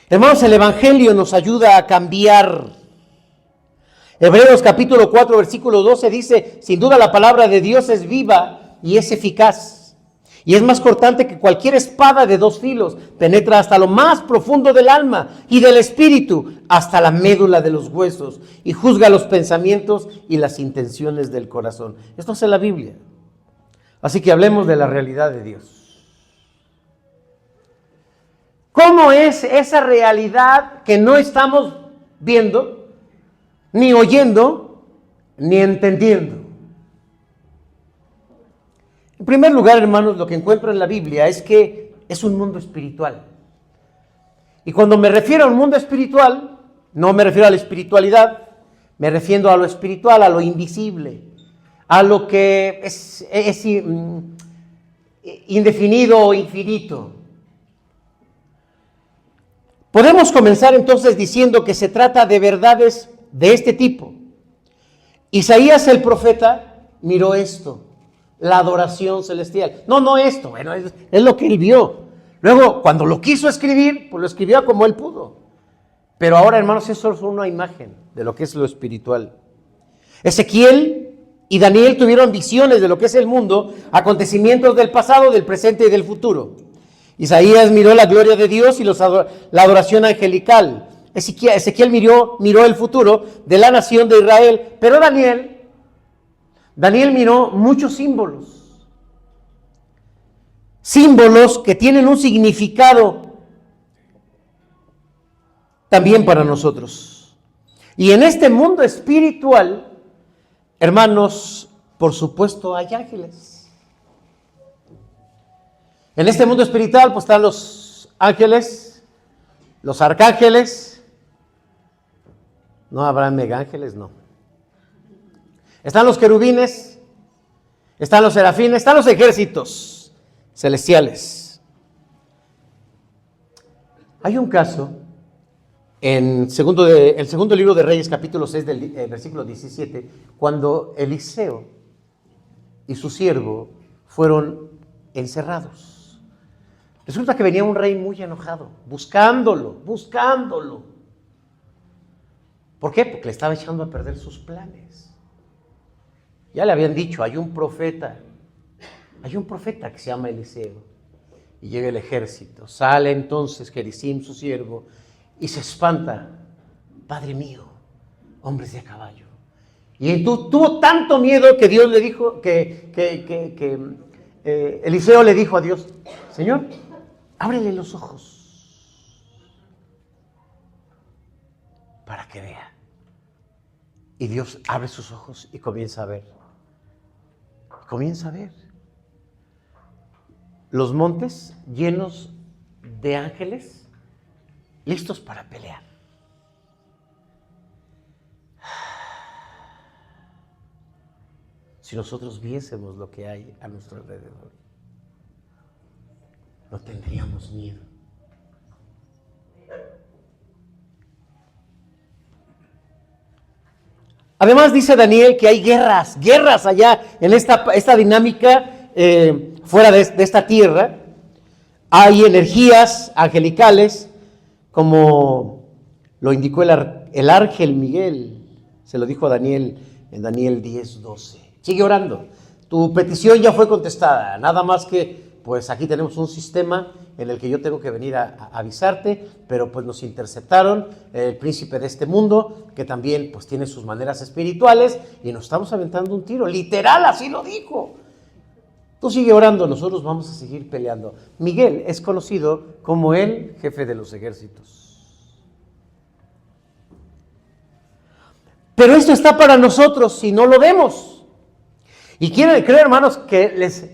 Hermanos, el Evangelio nos ayuda a cambiar. Hebreos capítulo 4, versículo 12 dice, sin duda la palabra de Dios es viva y es eficaz. Y es más cortante que cualquier espada de dos filos, penetra hasta lo más profundo del alma y del espíritu, hasta la médula de los huesos, y juzga los pensamientos y las intenciones del corazón. Esto es en la Biblia. Así que hablemos de la realidad de Dios. ¿Cómo es esa realidad que no estamos viendo, ni oyendo, ni entendiendo? En primer lugar, hermanos, lo que encuentro en la Biblia es que es un mundo espiritual. Y cuando me refiero a un mundo espiritual, no me refiero a la espiritualidad, me refiero a lo espiritual, a lo invisible, a lo que es indefinido o infinito. Podemos comenzar entonces diciendo que se trata de verdades de este tipo. Isaías el profeta miró esto. La adoración celestial. No esto, bueno, es lo que él vio. Luego, cuando lo quiso escribir, pues lo escribió como él pudo. Pero ahora, hermanos, eso es una imagen de lo que es lo espiritual. Ezequiel y Daniel tuvieron visiones de lo que es el mundo, acontecimientos del pasado, del presente y del futuro. Isaías miró la gloria de Dios y la adoración angelical. Ezequiel miró el futuro de la nación de Israel, pero Daniel miró muchos símbolos que tienen un significado también para nosotros. Y en este mundo espiritual, hermanos, por supuesto hay ángeles. En este mundo espiritual pues están los ángeles, los arcángeles. No habrá megángeles, no. Están los querubines, están los serafines, están los ejércitos celestiales. Hay un caso en el segundo libro de Reyes, capítulo 6, del versículo 17, cuando Eliseo y su siervo fueron encerrados. Resulta que venía un rey muy enojado, buscándolo. ¿Por qué? Porque le estaba echando a perder sus planes. Ya le habían dicho, hay un profeta que se llama Eliseo. Y llega el ejército. Sale entonces Gerizim, su siervo, y se espanta. Padre mío, hombres de a caballo. Y tuvo tanto miedo que Dios le dijo, Eliseo le dijo a Dios, Señor, ábrele los ojos para que vea. Y Dios abre sus ojos y comienza a ver. Comienza a ver los montes llenos de ángeles listos para pelear. Si nosotros viésemos lo que hay a nuestro alrededor, no tendríamos miedo. Además dice Daniel que hay guerras allá en esta dinámica fuera de esta tierra. Hay energías angelicales, como lo indicó el ángel Miguel, se lo dijo a Daniel en Daniel 10:12. Sigue orando, tu petición ya fue contestada, nada más que pues aquí tenemos un sistema en el que yo tengo que venir a avisarte, pero pues nos interceptaron el príncipe de este mundo, que también pues tiene sus maneras espirituales, y nos estamos aventando un tiro, literal, así lo dijo. Tú sigue orando, nosotros vamos a seguir peleando. Miguel es conocido como el jefe de los ejércitos. Pero esto está para nosotros si no lo vemos. Y creo, hermanos, que les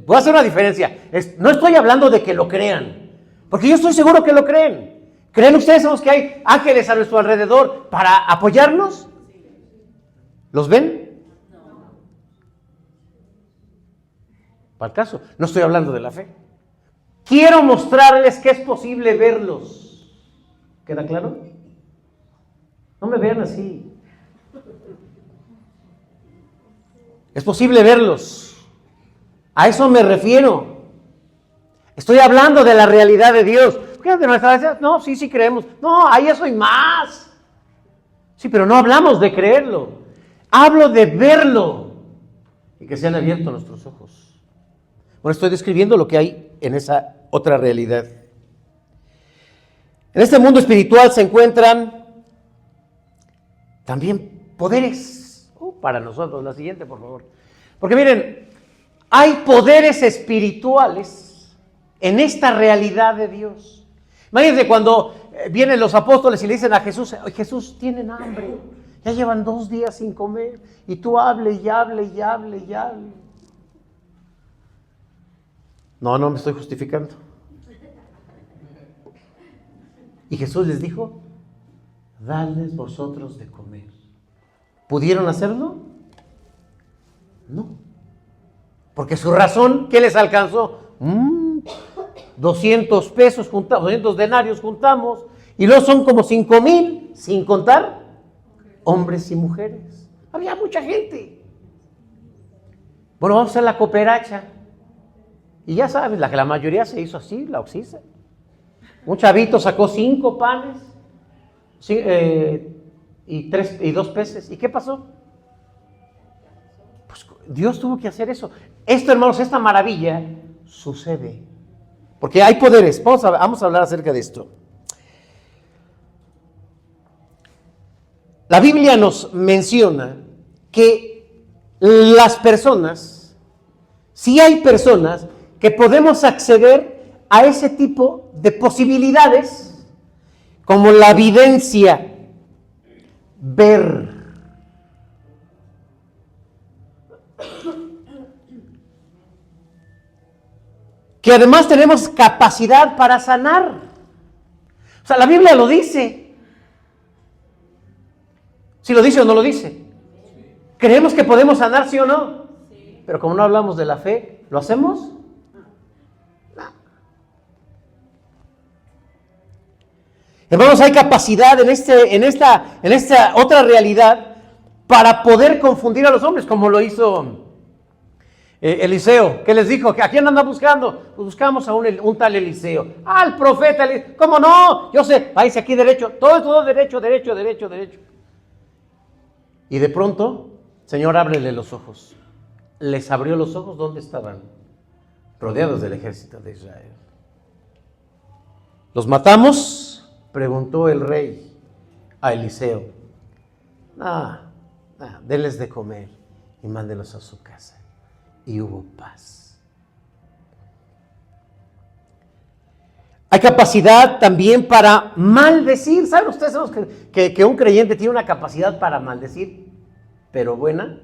voy a hacer una diferencia. No estoy hablando de que lo crean, porque yo estoy seguro que lo creen. ¿Creen ustedes que hay ángeles a nuestro alrededor para apoyarnos? ¿Los ven? Para el caso, no estoy hablando de la fe. Quiero mostrarles que es posible verlos. ¿Queda claro? No me vean así. Es posible verlos. A eso me refiero. Estoy hablando de la realidad de Dios. No, sí creemos. No, hay eso y más. Sí, pero no hablamos de creerlo. Hablo de verlo. Y que sean abiertos nuestros ojos. Bueno, estoy describiendo lo que hay en esa otra realidad. En este mundo espiritual se encuentran también poderes. Para nosotros, la siguiente, por favor. Porque miren, hay poderes espirituales en esta realidad de Dios. Imagínense cuando vienen los apóstoles y le dicen a Jesús, Jesús, tienen hambre, ya llevan 2 días sin comer, y tú hable y hable y hable y hable. No me estoy justificando. Y Jesús les dijo, dadles vosotros de comer. ¿Pudieron hacerlo? No. Porque su razón, ¿qué les alcanzó? 200 pesos juntamos, 200 denarios juntamos, y luego son como 5,000, sin contar hombres y mujeres. Había mucha gente. Bueno, vamos a hacer la cooperacha. Y ya sabes, la mayoría se hizo así, la oxisa. Un chavito sacó 5 panes, y 2 peces. ¿Y qué pasó? Pues Dios tuvo que hacer eso. Esto, hermanos, esta maravilla sucede. Porque hay poderes. Vamos a hablar acerca de esto. La Biblia nos menciona que las personas, sí hay personas que podemos acceder a ese tipo de posibilidades, como la videncia. Ver. Que además tenemos capacidad para sanar. O sea, la Biblia lo dice. ¿Sí lo dice o no lo dice? ¿Creemos que podemos sanar, sí o no? Sí. Pero como no hablamos de la fe, ¿lo hacemos? No. Hermanos, hay capacidad en esta otra realidad para poder confundir a los hombres, como lo hizo Eliseo. ¿Qué les dijo? ¿A quién anda buscando? Pues buscamos a un tal Eliseo. El profeta. ¿Cómo no? Yo sé, váyase aquí derecho. Todo derecho. Y de pronto, Señor, ábrele los ojos. Les abrió los ojos. ¿Dónde estaban? Rodeados del ejército de Israel. ¿Los matamos? Preguntó el rey a Eliseo. No, denles de comer y mándenlos a su casa. Y hubo paz. Hay capacidad también para maldecir. ¿Saben ustedes que un creyente tiene una capacidad para maldecir, pero buena?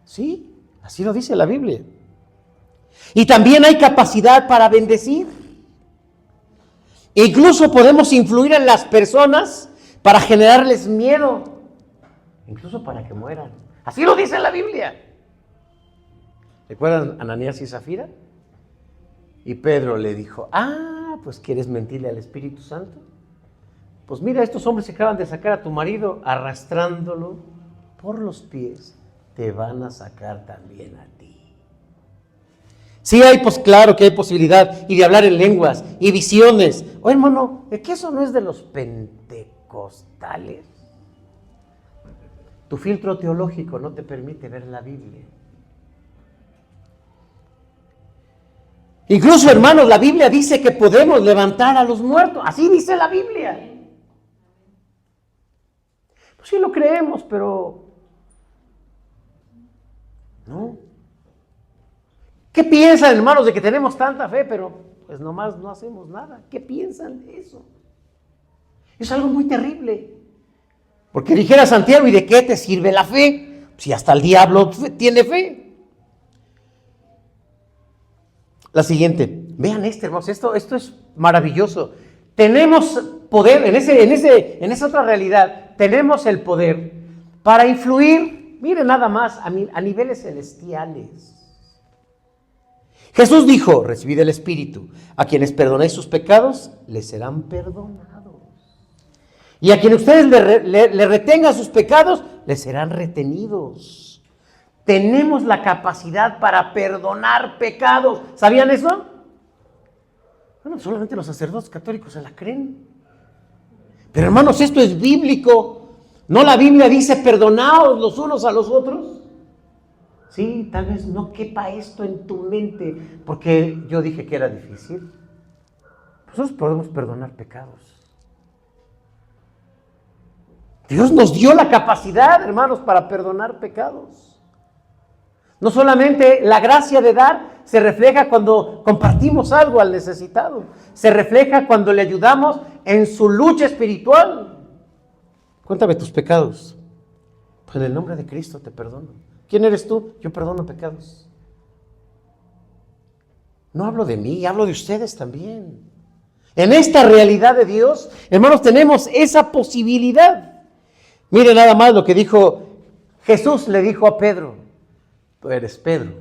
Sí, así lo dice la Biblia. Y también hay capacidad para bendecir. Incluso podemos influir en las personas para generarles miedo, incluso para que mueran. Así lo dice la Biblia. ¿Recuerdan Ananías y Zafira? Y Pedro le dijo, pues ¿quieres mentirle al Espíritu Santo? Pues mira, estos hombres que acaban de sacar a tu marido arrastrándolo por los pies, te van a sacar también a ti. Sí, pues claro que hay posibilidad, y de hablar en lenguas, y visiones. Hermano, ¿es que eso no es de los pentecostales? Tu filtro teológico no te permite ver la Biblia. Incluso, hermanos, la Biblia dice que podemos levantar a los muertos. Así dice la Biblia. Pues sí lo creemos, pero no. ¿Qué piensan, hermanos, de que tenemos tanta fe, pero pues nomás no hacemos nada? ¿Qué piensan de eso? Es algo muy terrible. Porque dijera Santiago, ¿y de qué te sirve la fe? Si hasta el diablo tiene fe. La siguiente, vean hermanos, esto es maravilloso. Tenemos poder, en esa otra realidad, tenemos el poder para influir, miren nada más, a niveles celestiales. Jesús dijo, recibid el Espíritu, a quienes perdonéis sus pecados, les serán perdonados. Y a quienes ustedes le retengan sus pecados, les serán retenidos. Tenemos la capacidad para perdonar pecados. ¿Sabían eso? Bueno, solamente los sacerdotes católicos se la creen. Pero hermanos, esto es bíblico. ¿No la Biblia dice perdonaos los unos a los otros? Sí, tal vez no quepa esto en tu mente, porque yo dije que era difícil. Nosotros podemos perdonar pecados. Dios nos dio la capacidad, hermanos, para perdonar pecados. No solamente la gracia de dar se refleja cuando compartimos algo al necesitado, se refleja cuando le ayudamos en su lucha espiritual. Cuéntame tus pecados. Pues en el nombre de Cristo te perdono. ¿Quién eres tú? Yo perdono pecados. No hablo de mí, hablo de ustedes también. En esta realidad de Dios, hermanos, tenemos esa posibilidad. Mire nada más lo que dijo Jesús, le dijo a Pedro. Tú eres Pedro.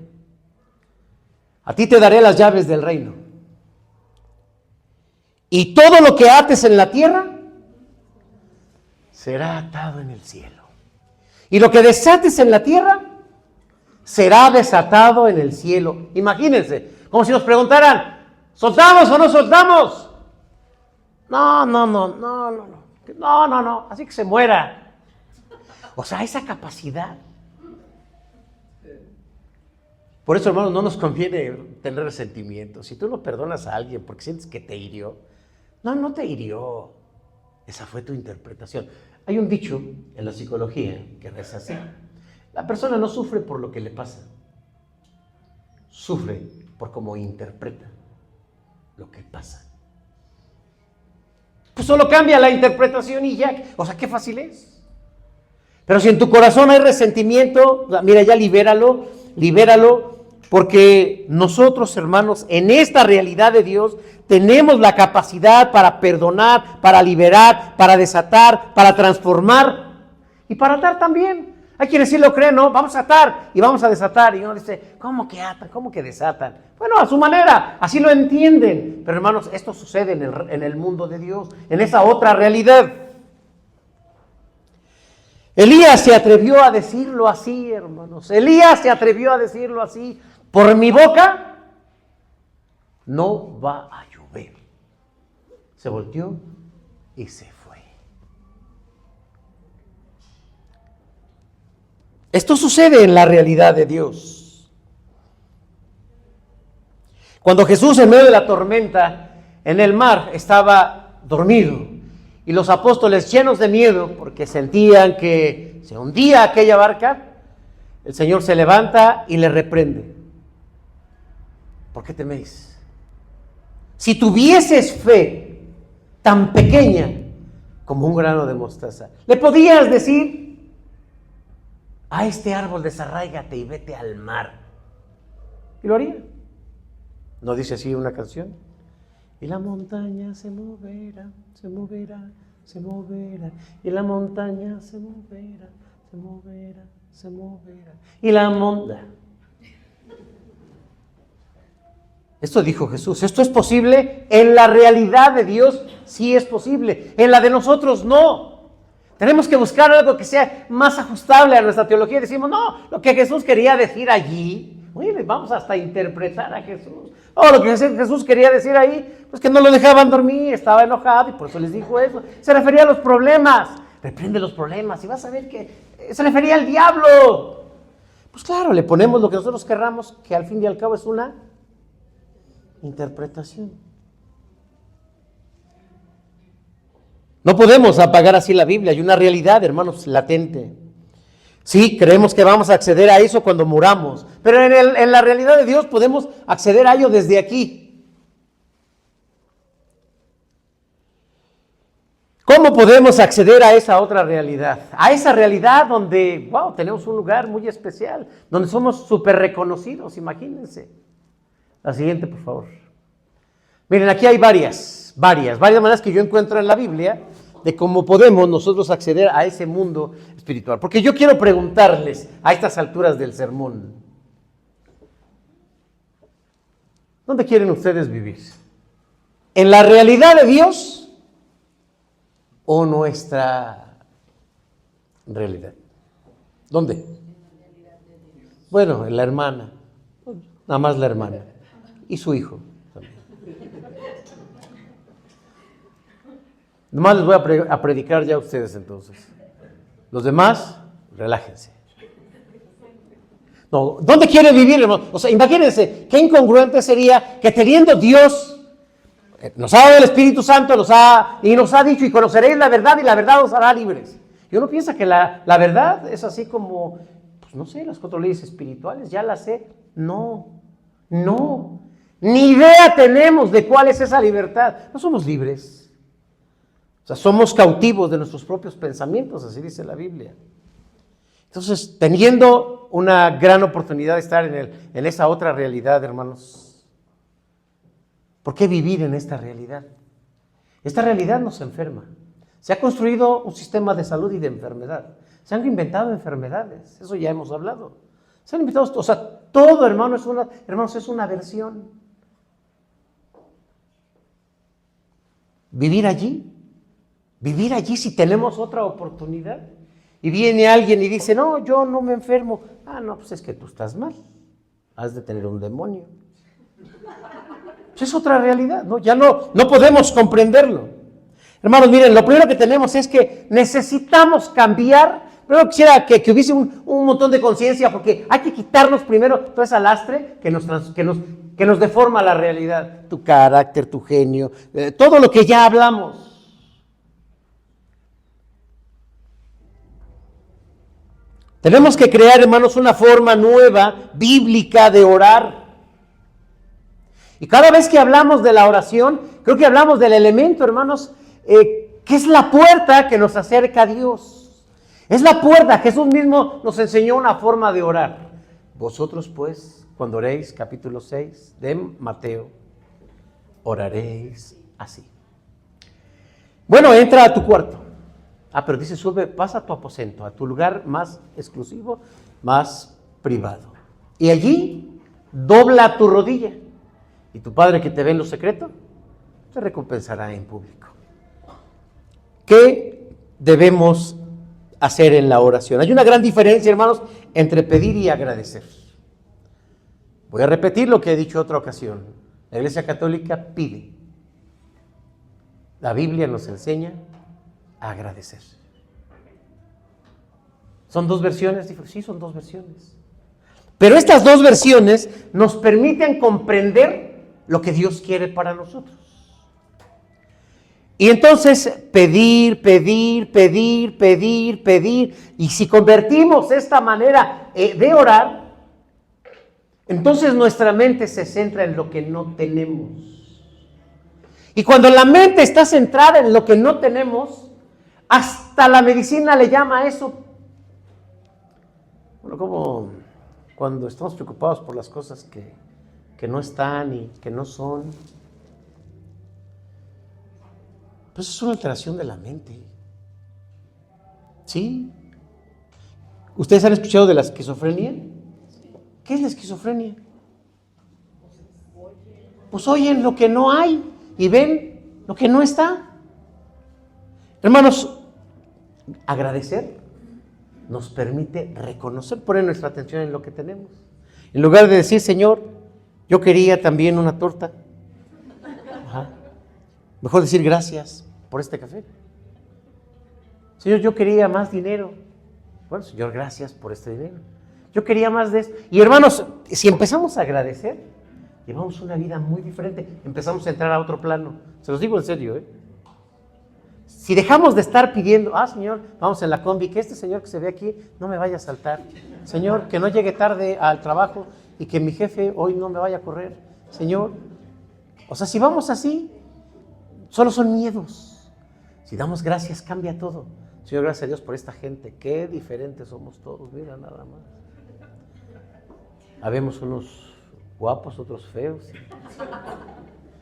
A ti te daré las llaves del reino. Y todo lo que ates en la tierra será atado en el cielo. Y lo que desates en la tierra será desatado en el cielo. Imagínense, como si nos preguntaran, ¿soltamos o no soltamos? No, así que se muera. O sea, esa capacidad. Por eso, hermanos, no nos conviene tener resentimiento. Si tú no perdonas a alguien porque sientes que te hirió, no te hirió. Esa fue tu interpretación. Hay un dicho en la psicología que reza así. La persona no sufre por lo que le pasa. Sufre por cómo interpreta lo que pasa. Pues solo cambia la interpretación y ya. O sea, qué fácil es. Pero si en tu corazón hay resentimiento, mira, ya libéralo, porque nosotros, hermanos, en esta realidad de Dios, tenemos la capacidad para perdonar, para liberar, para desatar, para transformar y para atar también. Hay quienes sí lo creen, ¿no? Vamos a atar y vamos a desatar. Y uno dice, ¿cómo que atan? ¿Cómo que desatan? Bueno, a su manera, así lo entienden. Pero hermanos, esto sucede en el mundo de Dios, en esa otra realidad. Elías se atrevió a decirlo así, hermanos. Elías se atrevió a decirlo así. Por mi boca no va a llover. Se volteó y se fue. Esto sucede en la realidad de Dios. Cuando Jesús en medio de la tormenta en el mar estaba dormido y los apóstoles llenos de miedo porque sentían que que se hundía aquella barca, el Señor se levanta y le reprende. ¿Por qué teméis? Si tuvieses fe tan pequeña como un grano de mostaza, le podías decir a este árbol, desarráigate y vete al mar. Y lo haría. ¿No dice así una canción? Y la montaña se moverá, se moverá, se moverá. Y la montaña se moverá, se moverá, se moverá. Y la montaña. Esto dijo Jesús. ¿Esto es posible? En la realidad de Dios sí es posible. En la de nosotros no. Tenemos que buscar algo que sea más ajustable a nuestra teología. Y decimos, no, lo que Jesús quería decir allí, oye, vamos hasta a interpretar a Jesús. Lo que Jesús quería decir ahí, pues que no lo dejaban dormir, estaba enojado y por eso les dijo eso. Se refería a los problemas. Reprende los problemas y vas a ver que se refería al diablo. Pues claro, le ponemos lo que nosotros querramos, que al fin y al cabo es una interpretación. No podemos apagar así la Biblia. Hay una realidad, hermanos, latente. Sí, creemos que vamos a acceder a eso cuando muramos, pero en la realidad de Dios podemos acceder a ello desde aquí. ¿Cómo podemos acceder a esa otra realidad? A esa realidad donde, wow, tenemos un lugar muy especial, donde somos súper reconocidos, imagínense. La siguiente, por favor. Miren, aquí hay varias maneras que yo encuentro en la Biblia de cómo podemos nosotros acceder a ese mundo espiritual. Porque yo quiero preguntarles a estas alturas del sermón, ¿dónde quieren ustedes vivir? ¿En la realidad de Dios o nuestra realidad? ¿Dónde? Bueno, en la hermana, nada más la hermana y su hijo. Nomás les voy a predicar ya a ustedes entonces. Los demás, relájense. No, ¿dónde quieren vivir, hermano? O sea, imagínense, qué incongruente sería que teniendo Dios, nos ha dado el Espíritu Santo, nos ha dicho, y conoceréis la verdad, y la verdad os hará libres. Y uno piensa que la verdad es así como, pues no sé, las 4 leyes espirituales, ya las sé. No. Ni idea tenemos de cuál es esa libertad. No somos libres. O sea, somos cautivos de nuestros propios pensamientos, así dice la Biblia. Entonces, teniendo una gran oportunidad de estar en esa otra realidad, hermanos, ¿por qué vivir en esta realidad? Esta realidad nos enferma. Se ha construido un sistema de salud y de enfermedad. Se han inventado enfermedades, eso ya hemos hablado. Se han inventado, o sea, todo, hermanos, es una versión. Vivir allí si tenemos otra oportunidad. Y viene alguien y dice, no, yo no me enfermo. No, pues es que tú estás mal. Has de tener un demonio. Pues es otra realidad, ¿no? Ya no podemos comprenderlo. Hermanos, miren, lo primero que tenemos es que necesitamos cambiar. Primero quisiera que hubiese un montón de conciencia, porque hay que quitarnos primero todo ese lastre que nos deforma la realidad. Tu carácter, tu genio, todo lo que ya hablamos. Tenemos que crear, hermanos, una forma nueva, bíblica, de orar. Y cada vez que hablamos de la oración, creo que hablamos del elemento, hermanos, que es la puerta que nos acerca a Dios. Es la puerta. Jesús mismo nos enseñó una forma de orar. Vosotros, pues, cuando oréis, capítulo 6 de Mateo, oraréis así. Bueno, entra a tu cuarto. Pero dice, sube, pasa a tu aposento, a tu lugar más exclusivo, más privado. Y allí dobla tu rodilla. Y tu Padre que te ve en lo secreto, te recompensará en público. ¿Qué debemos hacer en la oración? Hay una gran diferencia, hermanos, entre pedir y agradecer. Voy a repetir lo que he dicho en otra ocasión. La Iglesia Católica pide. La Biblia nos enseña a agradecer. ¿Son 2 versiones? Sí, son 2 versiones. Pero estas 2 versiones nos permiten comprender lo que Dios quiere para nosotros. Y entonces pedir, pedir, pedir, pedir, pedir. Y si convertimos esta manera de orar, entonces nuestra mente se centra en lo que no tenemos. Y cuando la mente está centrada en lo que no tenemos, hasta la medicina le llama a eso. Bueno, como cuando estamos preocupados por las cosas que no están y que no son. Pues es una alteración de la mente. ¿Sí? ¿Ustedes han escuchado de la esquizofrenia? ¿Qué es la esquizofrenia? Pues oyen lo que no hay y ven lo que no está. Hermanos, agradecer nos permite reconocer, poner nuestra atención en lo que tenemos. En lugar de decir, Señor, yo quería también una torta. Ajá. Mejor decir gracias por este café. Señor, yo quería más dinero. Bueno, Señor, gracias por este dinero. Yo quería más de esto. Y hermanos, si empezamos a agradecer, llevamos una vida muy diferente. Empezamos a entrar a otro plano. Se los digo en serio, ¿eh? Si dejamos de estar pidiendo, Señor, vamos en la combi, que este señor que se ve aquí no me vaya a saltar. Señor, que no llegue tarde al trabajo y que mi jefe hoy no me vaya a correr. Señor, o sea, si vamos así, solo son miedos. Si damos gracias, cambia todo. Señor, gracias a Dios por esta gente. Qué diferentes somos todos, mira nada más. Habemos unos guapos, otros feos.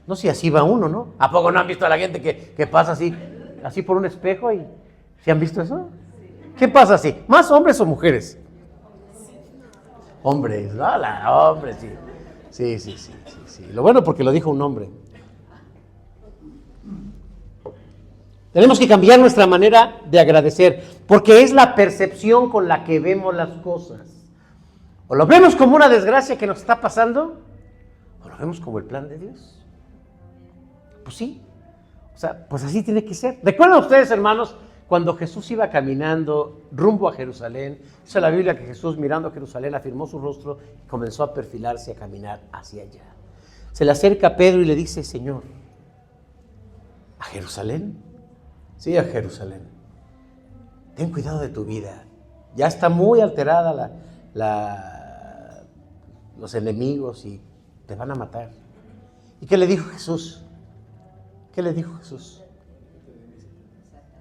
No sé si así va uno, ¿no? ¿A poco no han visto a la gente que pasa así por un espejo? Y ¿sí han visto eso? ¿Qué pasa así? ¿Más hombres o mujeres? Hombres, ¿no? Hombres, sí. Sí. Lo bueno porque lo dijo un hombre. Tenemos que cambiar nuestra manera de agradecer, porque es la percepción con la que vemos las cosas. O lo vemos como una desgracia que nos está pasando, o lo vemos como el plan de Dios. Pues sí, o sea, pues así tiene que ser. ¿Recuerdan ustedes, hermanos, cuando Jesús iba caminando rumbo a Jerusalén? Dice la Biblia que Jesús, mirando a Jerusalén, afirmó su rostro y comenzó a perfilarse, a caminar hacia allá. Se le acerca a Pedro y le dice, Señor, ¿a Jerusalén? Sí, a Jerusalén. Ten cuidado de tu vida. Ya está muy alterada los enemigos y te van a matar. ¿Y qué le dijo Jesús? ¿Qué le dijo Jesús?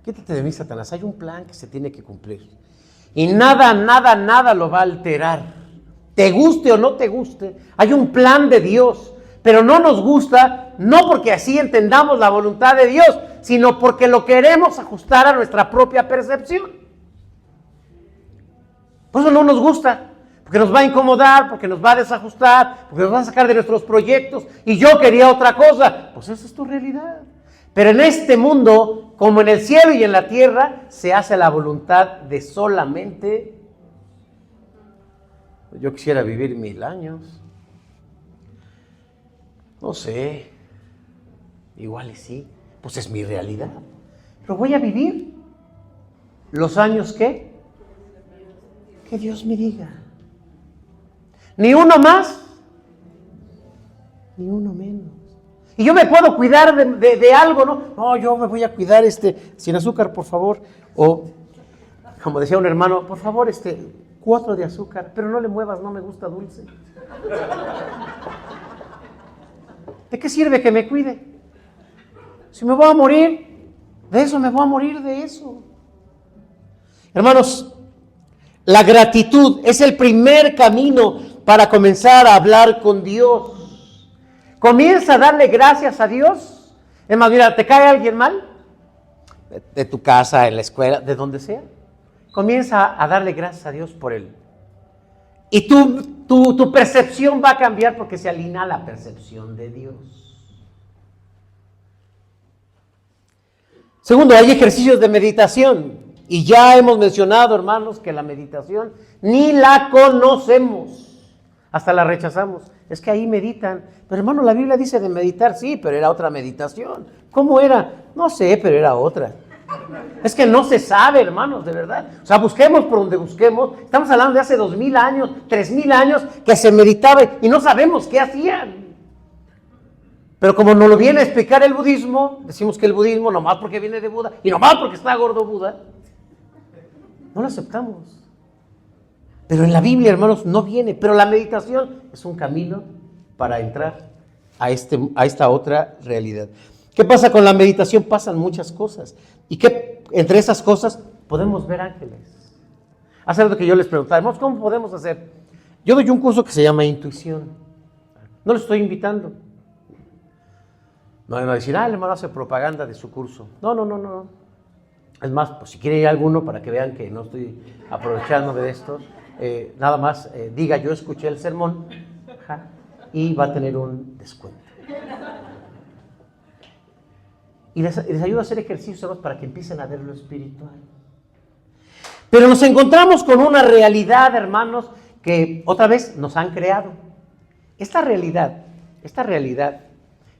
Quítate de mí, Satanás. Hay un plan que se tiene que cumplir. Y nada lo va a alterar. Te guste o no te guste, hay un plan de Dios. Pero no nos gusta, no porque así entendamos la voluntad de Dios, sino porque lo queremos ajustar a nuestra propia percepción. Por eso no nos gusta, porque nos va a incomodar, porque nos va a desajustar, porque nos va a sacar de nuestros proyectos, y yo quería otra cosa. Pues esa es tu realidad. Pero en este mundo, como en el cielo y en la tierra, se hace la voluntad de solamente, yo quisiera vivir 1000 años. No sé, igual y sí, pues es mi realidad. Pero voy a vivir los años que Dios me diga. Ni uno más, ni uno menos. Y yo me puedo cuidar de algo, ¿no? No, yo me voy a cuidar sin azúcar, por favor. O, como decía un hermano, por favor, 4 de azúcar, pero no le muevas, no me gusta dulce. ¿De qué sirve que me cuide? Si me voy a morir de eso, me voy a morir de eso. Hermanos, la gratitud es el primer camino para comenzar a hablar con Dios. Comienza a darle gracias a Dios. Es más, mira, ¿te cae alguien mal? De tu casa, en la escuela, de donde sea. Comienza a darle gracias a Dios por él. Y tu percepción va a cambiar porque se alinea a la percepción de Dios. Segundo, hay ejercicios de meditación. Y ya hemos mencionado, hermanos, que la meditación ni la conocemos. Hasta la rechazamos. Es que ahí meditan. Pero hermano, la Biblia dice de meditar, sí, pero era otra meditación. ¿Cómo era? No sé, pero era otra. Es que no se sabe, hermanos, de verdad. O sea, busquemos por donde busquemos. Estamos hablando de hace 2000 años, 3000 años, que se meditaba y no sabemos qué hacían. Pero como nos lo viene a explicar el budismo, decimos que el budismo, nomás porque viene de Buda, y nomás porque está gordo Buda, no lo aceptamos. Pero en la Biblia, hermanos, no viene. Pero la meditación es un camino para entrar a esta otra realidad. ¿Qué pasa con la meditación? Pasan muchas cosas. Y que entre esas cosas podemos ver ángeles. Hace rato que yo les preguntaba, hermanos, ¿cómo podemos hacer? Yo doy un curso que se llama Intuición. No le estoy invitando. No van a decir, el hermano hace propaganda de su curso. No. Es más, pues si quiere ir a alguno para que vean que no estoy aprovechándome de esto, nada más diga, yo escuché el sermón, y va a tener un descuento. Y les ayuda a hacer ejercicios, hermanos, para que empiecen a ver lo espiritual. Pero nos encontramos con una realidad, hermanos, que otra vez nos han creado. Esta realidad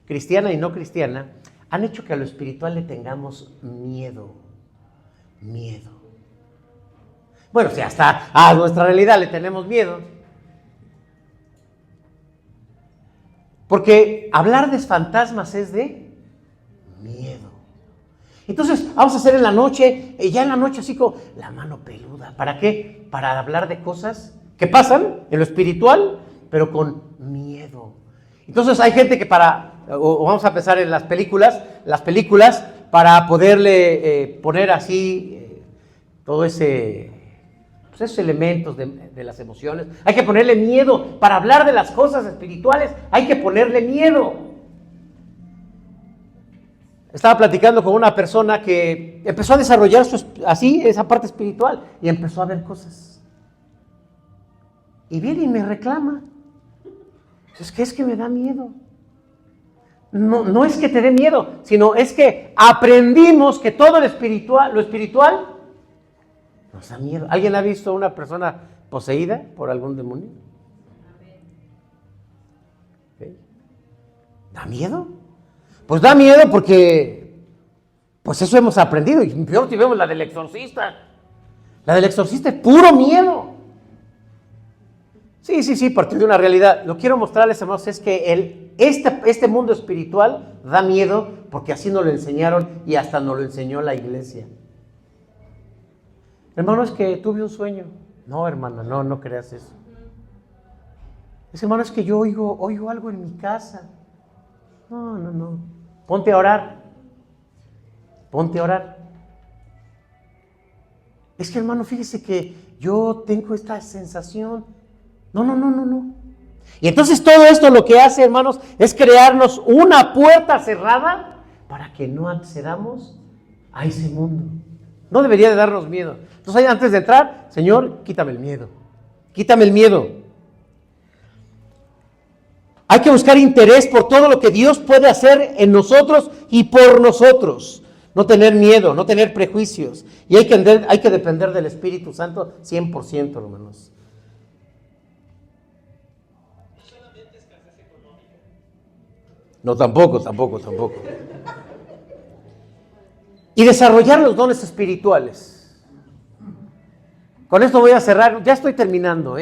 cristiana y no cristiana, han hecho que a lo espiritual le tengamos miedo. Bueno, si hasta a nuestra realidad le tenemos miedo. Porque hablar de fantasmas es de miedo. Entonces, vamos a hacer en la noche, ya en la noche así como la mano peluda. ¿Para qué? Para hablar de cosas que pasan en lo espiritual, pero con miedo. Entonces hay gente que o vamos a pensar en las películas para poderle poner así todo esos elementos de las emociones. Hay que ponerle miedo. Para hablar de las cosas espirituales hay que ponerle miedo. Estaba platicando con una persona que empezó a desarrollar esa parte espiritual y empezó a ver cosas. Y viene y me reclama. Es que me da miedo. No es que te dé miedo, sino es que aprendimos que todo lo espiritual nos da miedo. ¿Alguien ha visto a una persona poseída por algún demonio? ¿Okay? ¿Da miedo? Pues da miedo porque pues eso hemos aprendido. Y peor si vemos la del exorcista. La del exorcista es puro miedo. Sí, partió de una realidad. Lo quiero mostrarles, hermanos, es que este mundo espiritual da miedo porque así nos lo enseñaron y hasta nos lo enseñó la iglesia. Hermano, es que tuve un sueño. No, hermano, no creas eso. Hermano, es que yo oigo algo en mi casa. No. Ponte a orar. Es que, hermano, fíjese que yo tengo esta sensación. No. Y entonces todo esto lo que hace, hermanos, es crearnos una puerta cerrada para que no accedamos a ese mundo. No debería de darnos miedo. Entonces, antes de entrar, Señor, quítame el miedo. Hay que buscar interés por todo lo que Dios puede hacer en nosotros y por nosotros. No tener miedo, no tener prejuicios. Y hay que depender del Espíritu Santo 100%, hermanos. No, tampoco. Y desarrollar los dones espirituales. Con esto voy a cerrar. Ya estoy terminando.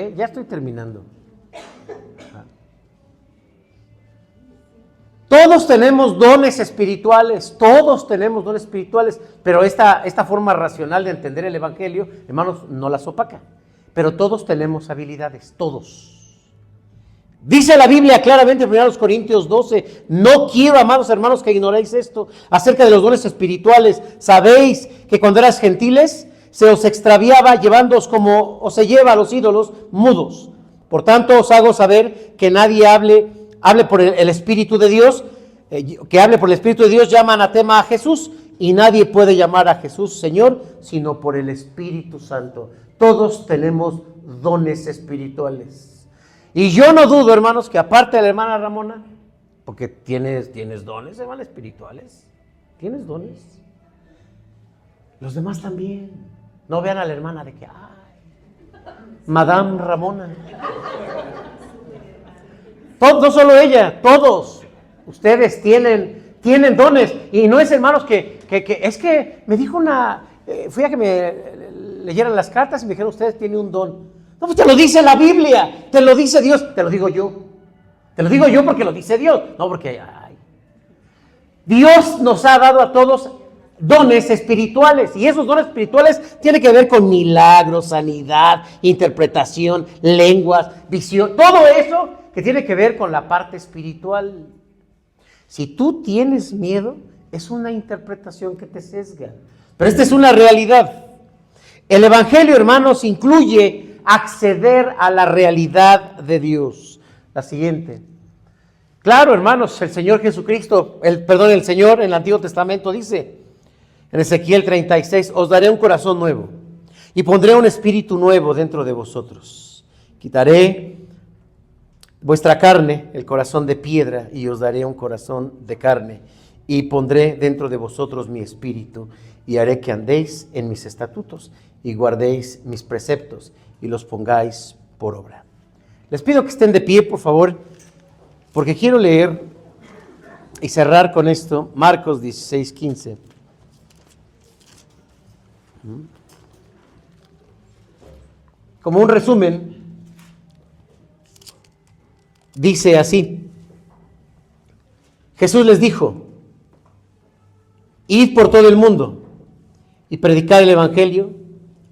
Todos tenemos dones espirituales, pero esta forma racional de entender el Evangelio, hermanos, no las opaca. Pero todos tenemos habilidades, todos. Dice la Biblia claramente en 1 Corintios 12, no quiero, amados hermanos, que ignoréis esto acerca de los dones espirituales. Sabéis que cuando eras gentiles se os extraviaba llevándoos como os se lleva a los ídolos mudos. Por tanto os hago saber que nadie hable por el Espíritu de Dios, que hable por el Espíritu de Dios llama anatema a Jesús, y nadie puede llamar a Jesús Señor sino por el Espíritu Santo. Todos tenemos dones espirituales. Y yo no dudo, hermanos, que aparte de la hermana Ramona, porque tienes dones, hermana, espirituales, tienes dones. Los demás también. No vean a la hermana de que, Madame Ramona. No solo ella, todos ustedes tienen dones. Y no es, hermanos, que es que me dijo fui a que me leyeran las cartas y me dijeron, ustedes tienen un don. No, pues te lo dice la Biblia, te lo dice Dios, te lo digo yo. Te lo digo yo porque lo dice Dios, no porque, Dios nos ha dado a todos dones espirituales, y esos dones espirituales tienen que ver con milagros, sanidad, interpretación, lenguas, visión, todo eso que tiene que ver con la parte espiritual. Si tú tienes miedo, es una interpretación que te sesga, pero esta es una realidad. El Evangelio, hermanos, incluye acceder a la realidad de Dios. La siguiente. Claro, hermanos, el Señor Jesucristo, el Señor en el Antiguo Testamento dice, en Ezequiel 36, os daré un corazón nuevo y pondré un espíritu nuevo dentro de vosotros. Quitaré vuestra carne, el corazón de piedra, y os daré un corazón de carne, y pondré dentro de vosotros mi espíritu, y haré que andéis en mis estatutos y guardéis mis preceptos y los pongáis por obra. Les pido que estén de pie, por favor, porque quiero leer y cerrar con esto Marcos 16:15. Como un resumen, dice así: Jesús les dijo, id por todo el mundo y predicad el evangelio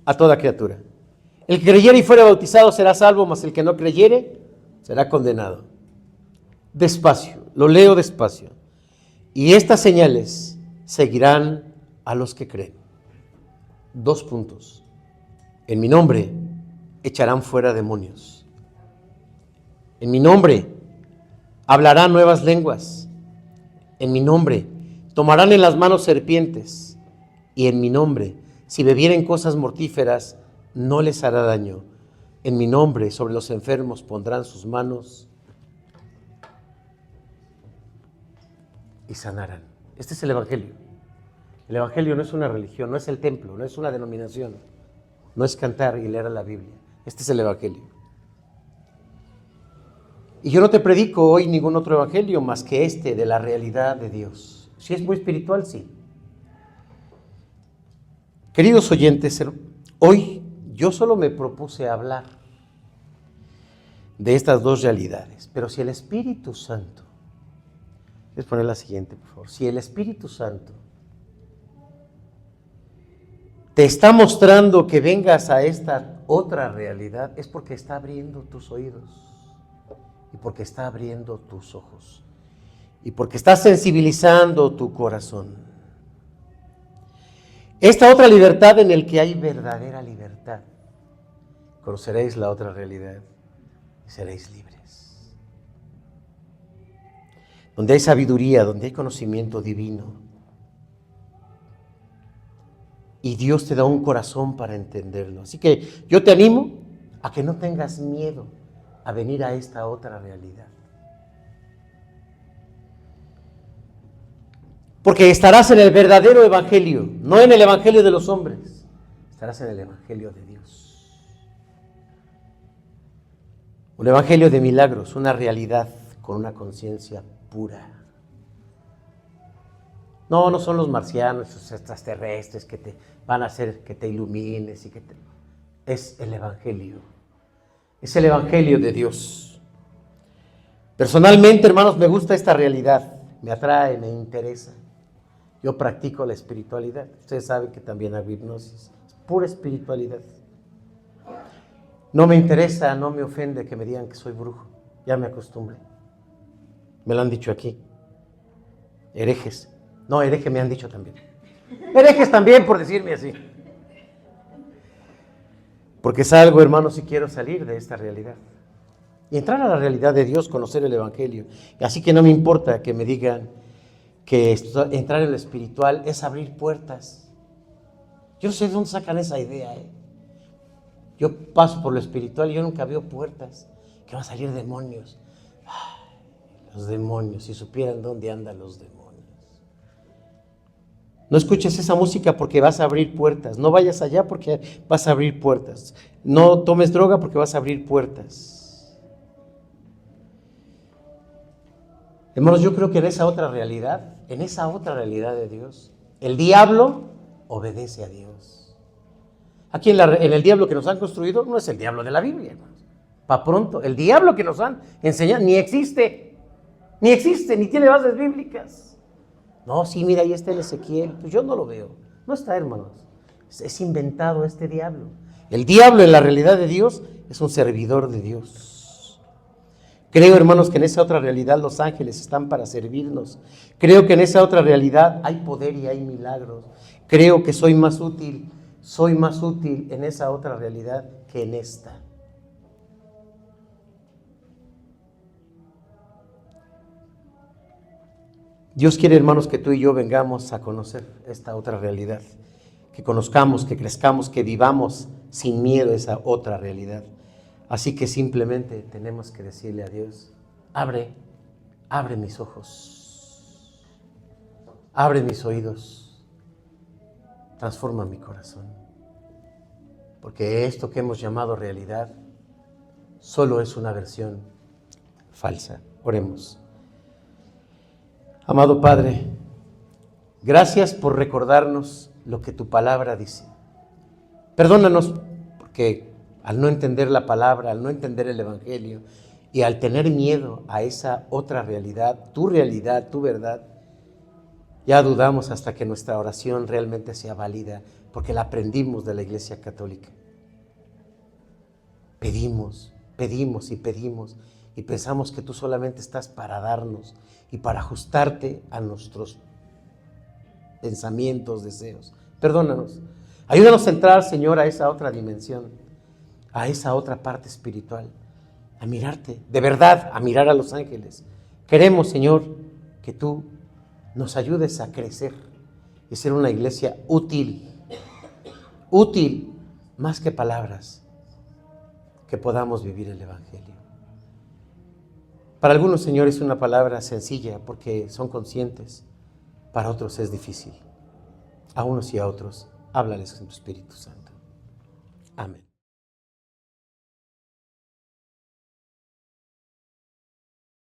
a toda criatura. El que creyere y fuere bautizado será salvo, mas el que no creyere será condenado. Despacio, lo leo despacio. Y estas señales seguirán a los que creen. 2 puntos. En mi nombre echarán fuera demonios. En mi nombre hablarán nuevas lenguas. En mi nombre tomarán en las manos serpientes. Y en mi nombre, si bebieren cosas mortíferas, no les hará daño. En mi nombre sobre los enfermos pondrán sus manos y sanarán. Este es el Evangelio. El Evangelio no es una religión, no es el templo, no es una denominación, no es cantar y leer la Biblia. Este es el Evangelio. Y yo no te predico hoy ningún otro Evangelio más que este de la realidad de Dios. Si es muy espiritual, sí. Queridos oyentes, hoy yo solo me propuse hablar de estas 2 realidades, pero si el Espíritu Santo, les poner la siguiente, por favor, si el Espíritu Santo te está mostrando que vengas a esta otra realidad, es porque está abriendo tus oídos y porque está abriendo tus ojos y porque está sensibilizando tu corazón. Esta otra libertad en la que hay verdadera libertad, conoceréis la otra realidad y seréis libres. Donde hay sabiduría, donde hay conocimiento divino. Y Dios te da un corazón para entenderlo. Así que yo te animo a que no tengas miedo a venir a esta otra realidad. Porque estarás en el verdadero evangelio, no en el evangelio de los hombres. Estarás en el evangelio de Dios. Un evangelio de milagros, una realidad con una conciencia pura. No son los marcianos, esos extraterrestres que te van a hacer que te ilumines y que te... Es el evangelio. Es el evangelio de Dios. Personalmente, hermanos, me gusta esta realidad. Me atrae, me interesa. Yo practico la espiritualidad. Ustedes saben que también hago hipnosis. Es pura espiritualidad. No me interesa, no me ofende que me digan que soy brujo. Ya me acostumbré. Me lo han dicho aquí. Herejes. No, hereje me han dicho también. Herejes también, por decirme así. Porque salgo, hermanos, y quiero salir de esta realidad. Y entrar a la realidad de Dios, conocer el evangelio. Así que no me importa que me digan que entrar en lo espiritual es abrir puertas. Yo no sé de dónde sacan esa idea. Yo paso por lo espiritual y yo nunca veo puertas. Que van a salir demonios. Ay, los demonios, si supieran dónde andan los demonios. No escuches esa música porque vas a abrir puertas. No vayas allá porque vas a abrir puertas. No tomes droga porque vas a abrir puertas. Hermanos, yo creo que en esa otra realidad de Dios, el diablo obedece a Dios. Aquí en el diablo que nos han construido no es el diablo de la Biblia, hermanos. Pa' pronto, el diablo que nos han enseñado ni existe, ni tiene bases bíblicas. No, sí, mira, ahí está en Ezequiel. Pues yo no lo veo. No está, hermanos. Es inventado este diablo. El diablo en la realidad de Dios es un servidor de Dios. Creo, hermanos, que en esa otra realidad los ángeles están para servirnos. Creo que en esa otra realidad hay poder y hay milagros. Creo que soy más útil en esa otra realidad que en esta. Dios quiere, hermanos, que tú y yo vengamos a conocer esta otra realidad, que conozcamos, que crezcamos, que vivamos sin miedo a esa otra realidad. Así que simplemente tenemos que decirle a Dios, abre mis ojos, abre mis oídos, transforma mi corazón, porque esto que hemos llamado realidad solo es una versión falsa. Oremos. Amado Padre, gracias por recordarnos lo que tu palabra dice. Perdónanos porque al no entender la palabra, al no entender el Evangelio y al tener miedo a esa otra realidad, tu verdad, ya dudamos hasta que nuestra oración realmente sea válida porque la aprendimos de la Iglesia Católica. Pedimos y pensamos que tú solamente estás para darnos y para ajustarte a nuestros pensamientos, deseos. Perdónanos. Ayúdanos a entrar, Señor, a esa otra dimensión, a esa otra parte espiritual, a mirarte, de verdad, a mirar a los ángeles. Queremos, Señor, que tú nos ayudes a crecer y ser una iglesia útil más que palabras, que podamos vivir el Evangelio. Para algunos, Señor, es una palabra sencilla porque son conscientes. Para otros es difícil. A unos y a otros, háblales con tu Espíritu Santo. Amén.